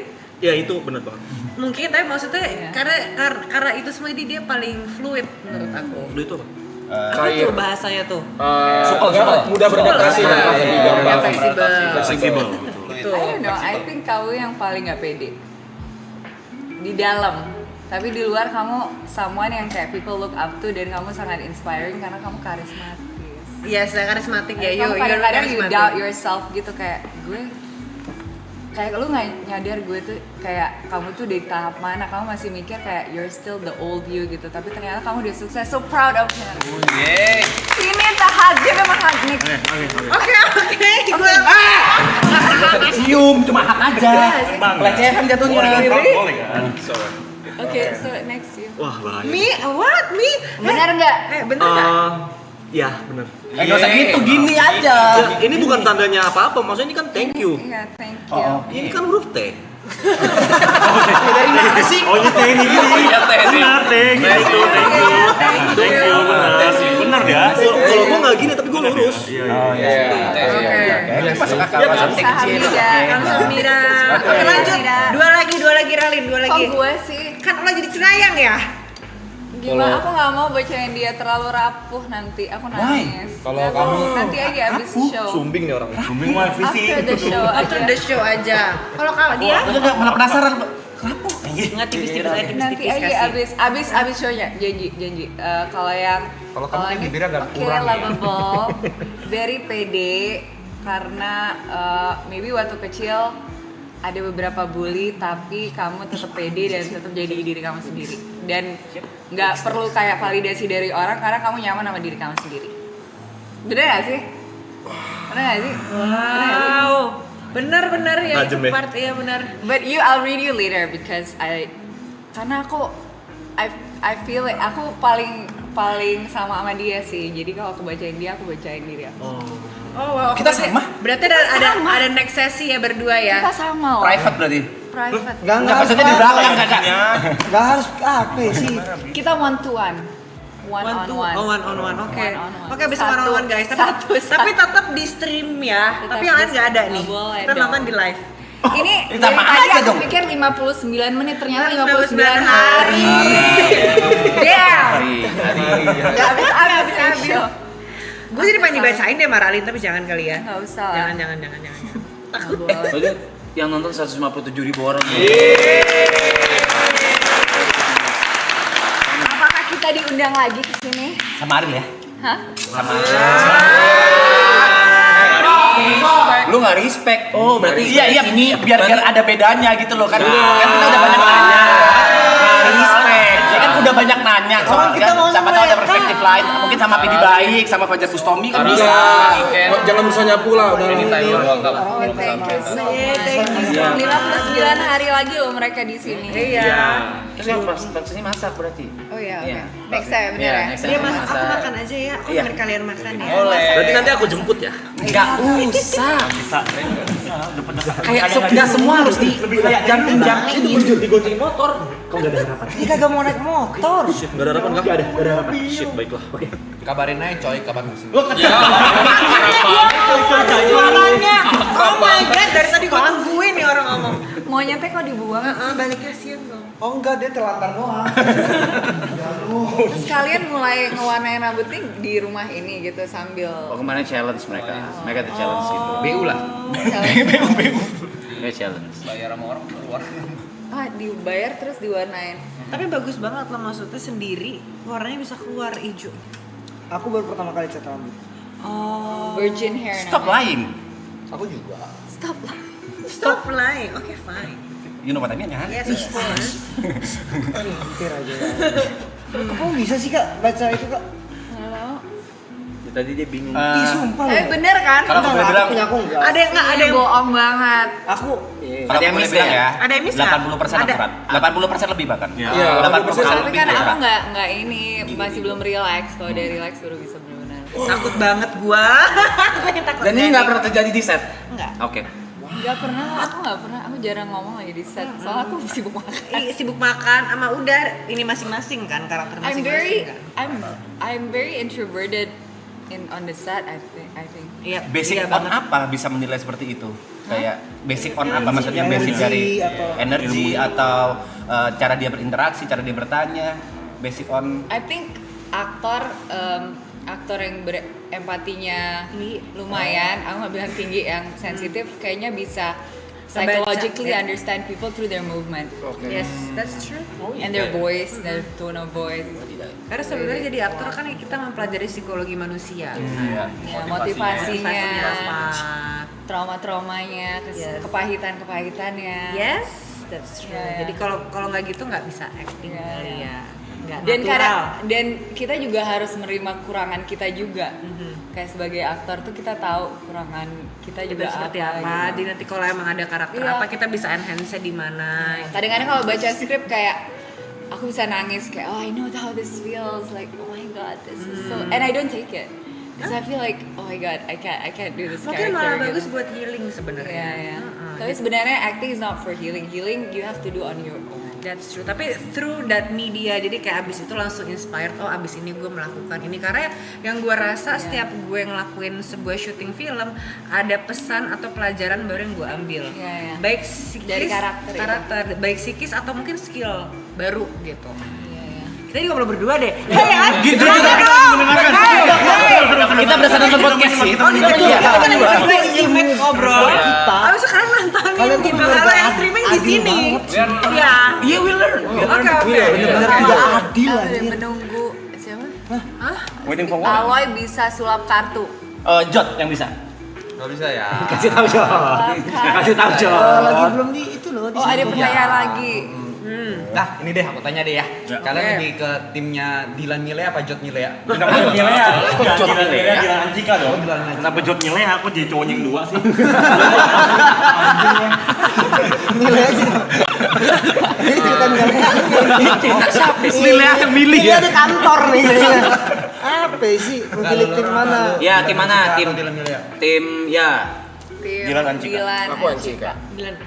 Ya itu bener banget. mungkin tapi maksudnya karena itu semua dia paling fluid menurut aku. Lu itu apa? Apa tuh bahasanya tuh? Mudah beradaptasi dan Fleksibel. I don't know, I think kamu yang paling gak pede di dalam, tapi di luar kamu someone yang kayak people look up to dan kamu sangat inspiring karena kamu karismatis. Iya, saya karismatik ya. Kamu kadang-kadang you doubt yourself gitu, kayak kayak lu nggak nyadar gue tuh kayak kamu tuh di tahap mana, kamu masih mikir kayak you're still the old you gitu, tapi ternyata kamu udah sukses, so proud of you. Ini tahap dia memang hak nih. Oke, gue Cium, cuma hak aja. Pelecehan jatuhnya. Boleh kan? Oke, so next you. Wah, bahaya. Me? Benar nggak? Bener nggak? Ya, bener. Gak usah gitu, gini aja. Ini bukan tandanya apa-apa, maksudnya ini kan thank you. Iya, thank you. Ini kan huruf T. Dari mana sih? Oh, ini T ini gini. Benar, thank you. Benar ya. Kalau gua nggak gini, tapi gua lurus. Kamsahamnida. Oke, lanjut. Dua lagi Ralin, dua lagi. Kok gue sih? Kan lo jadi cenayang ya? Gimana? Aku nggak mau bacain dia terlalu rapuh nanti. Aku nangis. Kalau kamu Nanti aja abis show. Sumbing nih orang. Sumbing mah After the show aja. Kalau dia enggak malah penasaran. nggak tipis-tipis aja, Nanti tipis-tipis aja abis shownya janji. Kalau yang Kalau kamu kan bibirnya agak oke, kurang ya. lovable, very pede karena maybe waktu kecil ada beberapa bully, tapi kamu tetap pede dan tetap jadi diri kamu sendiri dan nggak perlu kayak validasi dari orang karena kamu nyaman sama diri kamu sendiri. Bener nggak sih? Wow, benar ya itu Tajam ya? part, iya benar. But I'll read you later because karena I feel like aku paling sama dia sih. Jadi kalau aku bacain dia, aku bacain diri aku. Oh wow, Kita sama? Berarti ada next sesi ya berdua ya? Kita sama loh. Private berarti. Private. Enggak Maksudnya di belakang kakak. Enggak harus apa sih? Kita one to one. One on one. Oke. One on one. Oke, bisa one on one guys. Satu. Tapi tetap di stream ya. Tapi yang lain nggak ada nih. Nggak boleh Kita dong. nonton di live. Ini dari sama tadi aja aku dong. pikir 59 menit, ternyata 59 59 hari. Damn. Gak habis show. Gue jadi pengen dibacain deh Maralin, tapi jangan kali ya. Gak usah lah. Jangan. Takut. Soalnya yang nonton 157.000 orang. Apakah kita diundang lagi ke sini? Sama Aril ya. Hah? Lu nggak respect. Oh, berarti iya ini biar ada bedanya gitu loh kan. Kan kita udah banyak nanya. Nggak respect. Ya kan udah banyak nanya soal kita mau siapa tahu ada mereka. perspektif lain. Mungkin sama Pidi Baik, sama Fajar Bustomi kan bisa. Jangan bisa nyapu lah udah. Ini time welcome. Thank you so much. 99 hari lagi loh mereka di sini. Terus yang persisnya masak berarti. Oh iya, oke. Next time bener ya. Dia masak, aku makan aja ya. Aku biar kalian makan ya. Berarti nanti aku jemput ya. Enggak usah. Kayak nggak semua harus di kayak jumping. Digoncengin motor. Kok nggak ada harapan? Ini kagak mau naik motor. Shit, nggak ada harapan kah? Nggak ada harapan. Shit, baiklah. Oke. Kabarin aja coy kapan musim. Suaranya. Oh my god, dari tadi gue tungguin nih orang ngomong. Monyetnya kok dibuang? Balik kasihan dong. Oh enggak, dia telantar doang. Terus kalian mulai ngewarnain rambutnya di rumah ini gitu sambil Oh kemarin challenge mereka. Mereka tuh challenge gitu. BU lah. Mereka challenge. Bayar sama orang keluar. dibayar terus diwarnain. Tapi bagus banget loh, maksudnya sendiri warnanya bisa keluar hijau. Aku baru pertama kali cat rambut. Oh. Virgin hair. Stop lying. Aku juga. Stop lying. Stop lying. Oke, fine. You know what I mean ya? Yes, of course. Pikir aja ya. Kok bisa sih Kak baca itu Kak? Halo. Tadi dia bingung. Ih sumpah loh. Bener kan? Kalau aku boleh bilang, punya aku enggak. Ada yang nggak? Ada yang bohong banget. Aku kalau aku boleh bilang ya, Ada yang miss nggak? 80% akurat. 80% lebih bahkan. Iya, 80% Tapi lebih kan aku akurat. nggak ini masih belum relax. Kalau udah relax baru bisa benar-benar. Takut banget gua. Takut. Dan ini nggak pernah terjadi di set. Enggak. Oke. Nggak pernah, aku nggak pernah. Aku jarang ngomong lagi di set. Soalnya aku sibuk makan. Sibuk makan sama udah ini masing-masing kan karakter I'm masing-masing. I'm very introverted on the set. I think. Iya. Basic on apa bisa menilai seperti itu? Kayak basic on apa maksudnya? Basic dari energi atau cara dia berinteraksi, cara dia bertanya. Basic on I think aktor yang berempatinya lumayan, aku nggak bilang tinggi, yang sensitif kayaknya bisa psychologically understand people through their movement. Yes, that's true. And their voice, their tone of voice. Karena sebenarnya jadi aktor kan kita mempelajari psikologi manusia. Ya, motivasinya, apa? trauma-traumanya, kepahitan-kepahitannya. Yes, that's true. Ya. Jadi kalau nggak gitu nggak bisa acting kali ya. Nggak Dan natural. dan kita juga harus menerima kurangan kita juga. Kayak sebagai aktor tuh kita tahu kurangan kita juga seperti apa. apa. Gitu. Jadi nanti kalau emang ada karakter Iya. apa kita bisa enhance-nya di mana. Kadang-kadang kalau baca skrip kayak aku bisa nangis kayak I know how this feels, like oh my god this is so, and I don't take it because I feel like oh my god I can't do this Mungkin character. malah bagus gitu. buat healing sebenarnya. Ya. Tapi sebenarnya acting is not for healing. Healing you have to do on your own. That's true. Tapi through that media, jadi kayak abis itu langsung inspired. Oh abis ini gue melakukan ini karena yang gue rasa setiap gue ngelakuin sebuah syuting film ada pesan atau pelajaran baru yang gue ambil. Baik psikis, Dari karakter, baik psikis atau mungkin skill baru gitu. Kita juga ngobrol berdua deh. Gitu juga. Kita berasa nonton podcast sih. Oh gitu. Kita kan lagi ngobrol. Abis sekarang nontonin gitu. Kalau yang streaming di sini. Iya. Iya, we learn. Oke. Bener-bener adil anjir. Menunggu siapa? Waiting for what? Aloy bisa sulap kartu. Jot yang bisa. Gak bisa ya. Kasih tahu Jod. Kasih tahu Jod. Lagi belum di itu loh. Oh ada pertanyaan lagi. Nah, ini deh aku tanya deh ya. Kalian lebih ke timnya Dilan Milea apa Jot Milea? Milea. Kok Jod Milea? Dilan Anjika dong. Kenapa Jod Milea? Aku jadi cowoknya yang dua sih. Nilai aja. Ini cerita nilai. Milea yang milih Ini ya. ada kantor nih. Apa sih? Memilih tim mana? Ya, tim mana? Tim ya. Dilan Anjika. Aku Anjika.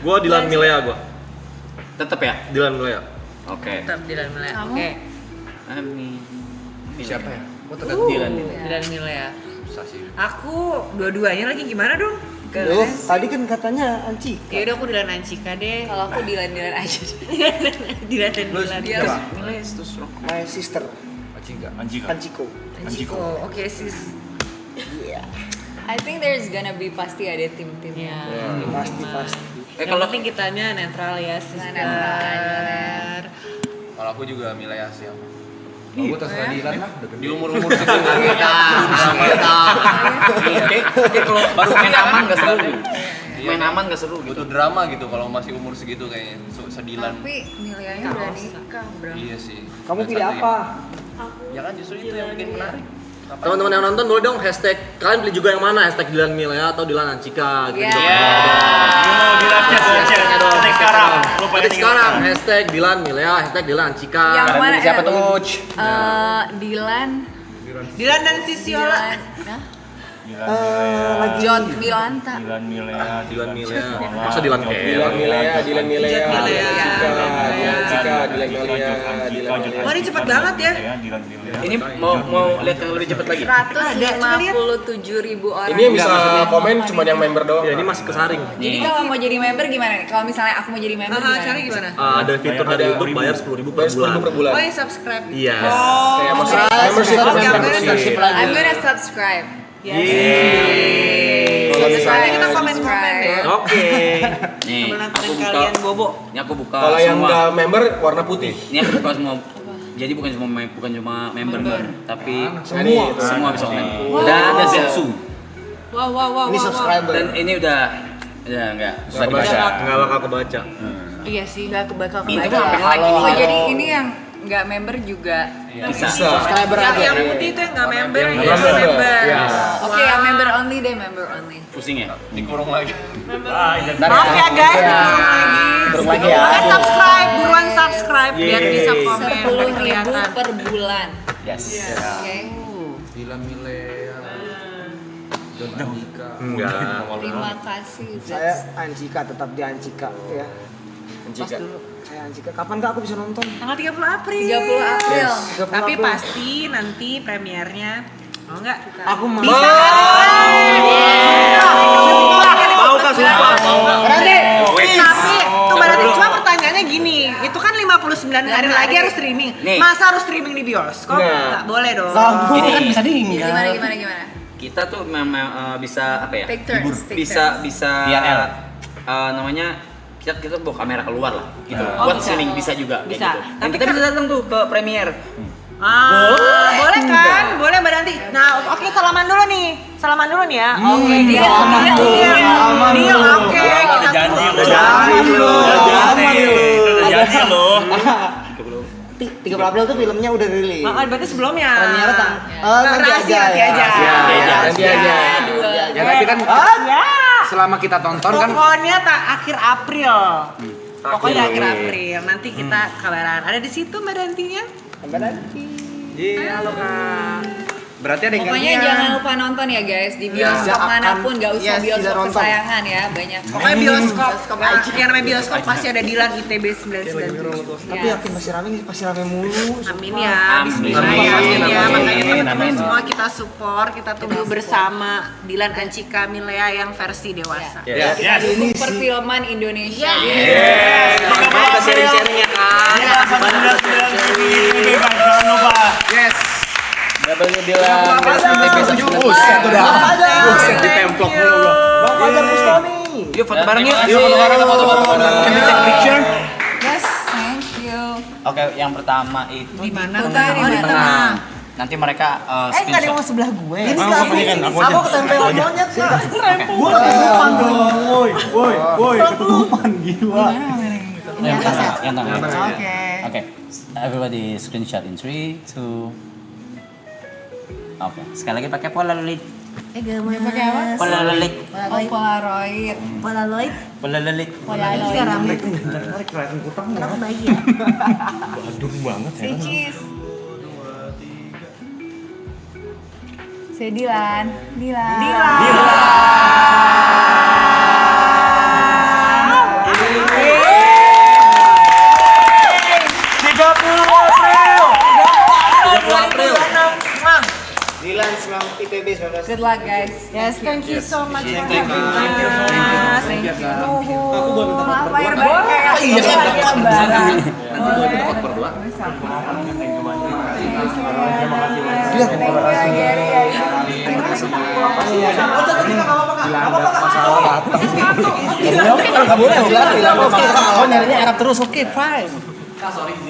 Gua Dilan Milea gua. Tetap ya? Dilan Milea. Oke. Tetap Dilan Milea. Kamu? Oke. Amin. Siapa ya? Aku tetap Dilan Milea. Dilan Milea. Aku dua-duanya lagi gimana dong? Loh, tadi kan katanya Anci. Ya udah aku Dilan Anjika deh. Kalau aku Dilan aja. Dilan dan Dilan. Milea itu strong. My sister. Anjika. Anciko. Anjiko. Oke sis. I think there's gonna be pasti ada tim-timnya. Pasti. Yang kalau penting kitanya netral ya sister. Kalau aku juga Milea sih. Aku terserah Dilan lah. Di umur-umur segitu kita Oke, kalau baru main aman gak selalu. main aman gak seru gitu. Butuh drama gitu kalau masih umur segitu kayaknya. Sedilan. Tapi nilainya udah nikah, bro. Iya sih. Kamu Udah pilih satu apa? Ya kan justru itu yang bikin menarik. Teman-teman yang nonton boleh dong hashtag kalian pilih juga yang mana, hashtag Dilan Milea atau Dilan Ancika gitu. Sekarang hashtag Dilan Milea, hashtag Dilan Ancika. Yang mana Siapa tuh? Dilan Dan Sisiola. Jod Milanta. Dilan Milea. Masa Dilan Kel? Dilan Milea, Dilan Milea, Ancika, Dilan Milea, Wah, ini cepet banget ya. Ini mau lihat yang lebih cepat lagi. 157.000 orang. Ini yang bisa komen cuma yang member doang. Ya, ini masih kesaring. Jadi kalau mau jadi member gimana nih? Kalau misalnya aku mau jadi member Cara gimana? Ada fitur dari YouTube bayar 10.000 per bulan. per bulan. Oh, ya subscribe. Iya. Kayak maksudnya membership Membership. I'm gonna subscribe. Kalau misalnya kita komen-komen ya. Oke. Nih, Menonton aku buka. kalian bobo. Ini aku buka Kalau yang semua. udah member warna putih. Ini aku buka semua. Jadi bukan cuma member doang, tapi Semua. semua bisa komen. Dan ada Zetsu. Wow. Ini subscriber. Dan ini udah enggak susah dibaca. Enggak bakal kebaca. Iya sih, nggak bakal Itu kebaca. sampai like ini. Oh jadi ini yang nggak member juga Bisa. Subscriber Yang aja. putih itu yang nggak member, yang Nggak member. member. Iya. Oke, yang member only deh, member only. Pusing ya? Dikurung lagi. Maaf ya guys, dikurung lagi. Kurung lagi ya. Buruan subscribe, buruan subscribe biar bisa komen biar 10.000 kelihatan. per bulan. Yes. Oke. Dilan Milea. Enggak. Terima kasih. Saya Ancika, tetap di Ancika ya. Ancika. Saya Ancika. Kapan Kak aku bisa nonton? Tanggal 30 April. 30 April. 30 Tapi April. pasti nanti premiernya mau nggak? Aku mau. Bisa. Mau kah sumpah? Berani. Tapi tuh berarti cuma pertanyaannya gini, itu kan 59 hari lagi harus streaming. Nih. Masa harus streaming di bioskop? Nggak boleh dong. Ini kan bisa diinggal. Gimana? Kita tuh memang bisa apa ya? Take turns. take Bisa turns. IRL. Namanya kita bawa kamera keluar lah gitu. Oh, Buat bisa. streaming bisa juga kayak Bisa. gitu. Dan Tapi kita kan- bisa datang tuh ke premiere. Boleh kan? Boleh Mbak Nanti. Nah, oke salaman dulu nih. Salaman dulu nih ya. Oke, deal. Oke, kita Janji tunggu. Janji loh. 30 April tuh filmnya udah rilis. Berarti sebelumnya. Premiere nanti Rahasia, aja nanti ya. aja. Nanti aja. Ya tapi kan Ya. selama kita tonton kan Pokoknya akhir April. Pokoknya akhir April. Nanti kita kabaran. Ada di situ Mbak Dantinya? Halo Kak. berarti ada yang Pokoknya gantian. jangan lupa nonton ya guys di bioskop akan- manapun, gak usah yes, bioskop tidak nonton. kesayangan ya, banyak. Pokoknya bioskop. Yang namanya bioskop pasti ada Dilan ITB 997. Tapi yakin pasti rame mulu. Amin ya, Amin. bismillah ya, Amin. amin ya. Makanya Amin, teman-teman amin. semua kita support, kita tunggu bersama Dilan Ancika Milea yang versi dewasa. Kita dukung perfilman Indonesia. Semoga sharing-sharing ya Kak. Yes. Double Dilan. Buset udah. Buset di templok mulu gua. Bang Fajar Bustami. Yuk foto bareng yuk. Yuk, foto bareng, foto bareng. Can we take picture? Yes, thank you. Oke, yang pertama itu Di mana? Tuh, tadi Oh, di mana? tengah. nanti mereka Nggak ada yang mau sebelah gue. Ini aku ketempelan monyet Kak. Gua ketutupan dong. Woi, ketutupan gila. yang tengah. Oke. Oke. Everybody screenshot in 3, 2. Oke, sekali lagi pakai Polaroid. Pakai apa? Polaroid. Oh, Polaroid. Polaroid. Polaroid. Polaroid. Kenapa bayi ya? Say cheese. Say Dilan. Dilan ITB 19. Good luck guys. Yes, thank you so much. Thank you. Thank you. Aku boleh minta Maaf nomor lahir berdua. batin. Iya, kan? Lebaran. Enggak boleh bilang kau nyarinya Arab terus. Oke, fine.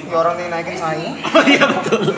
Ya orang yang naikin saya. Oh iya betul.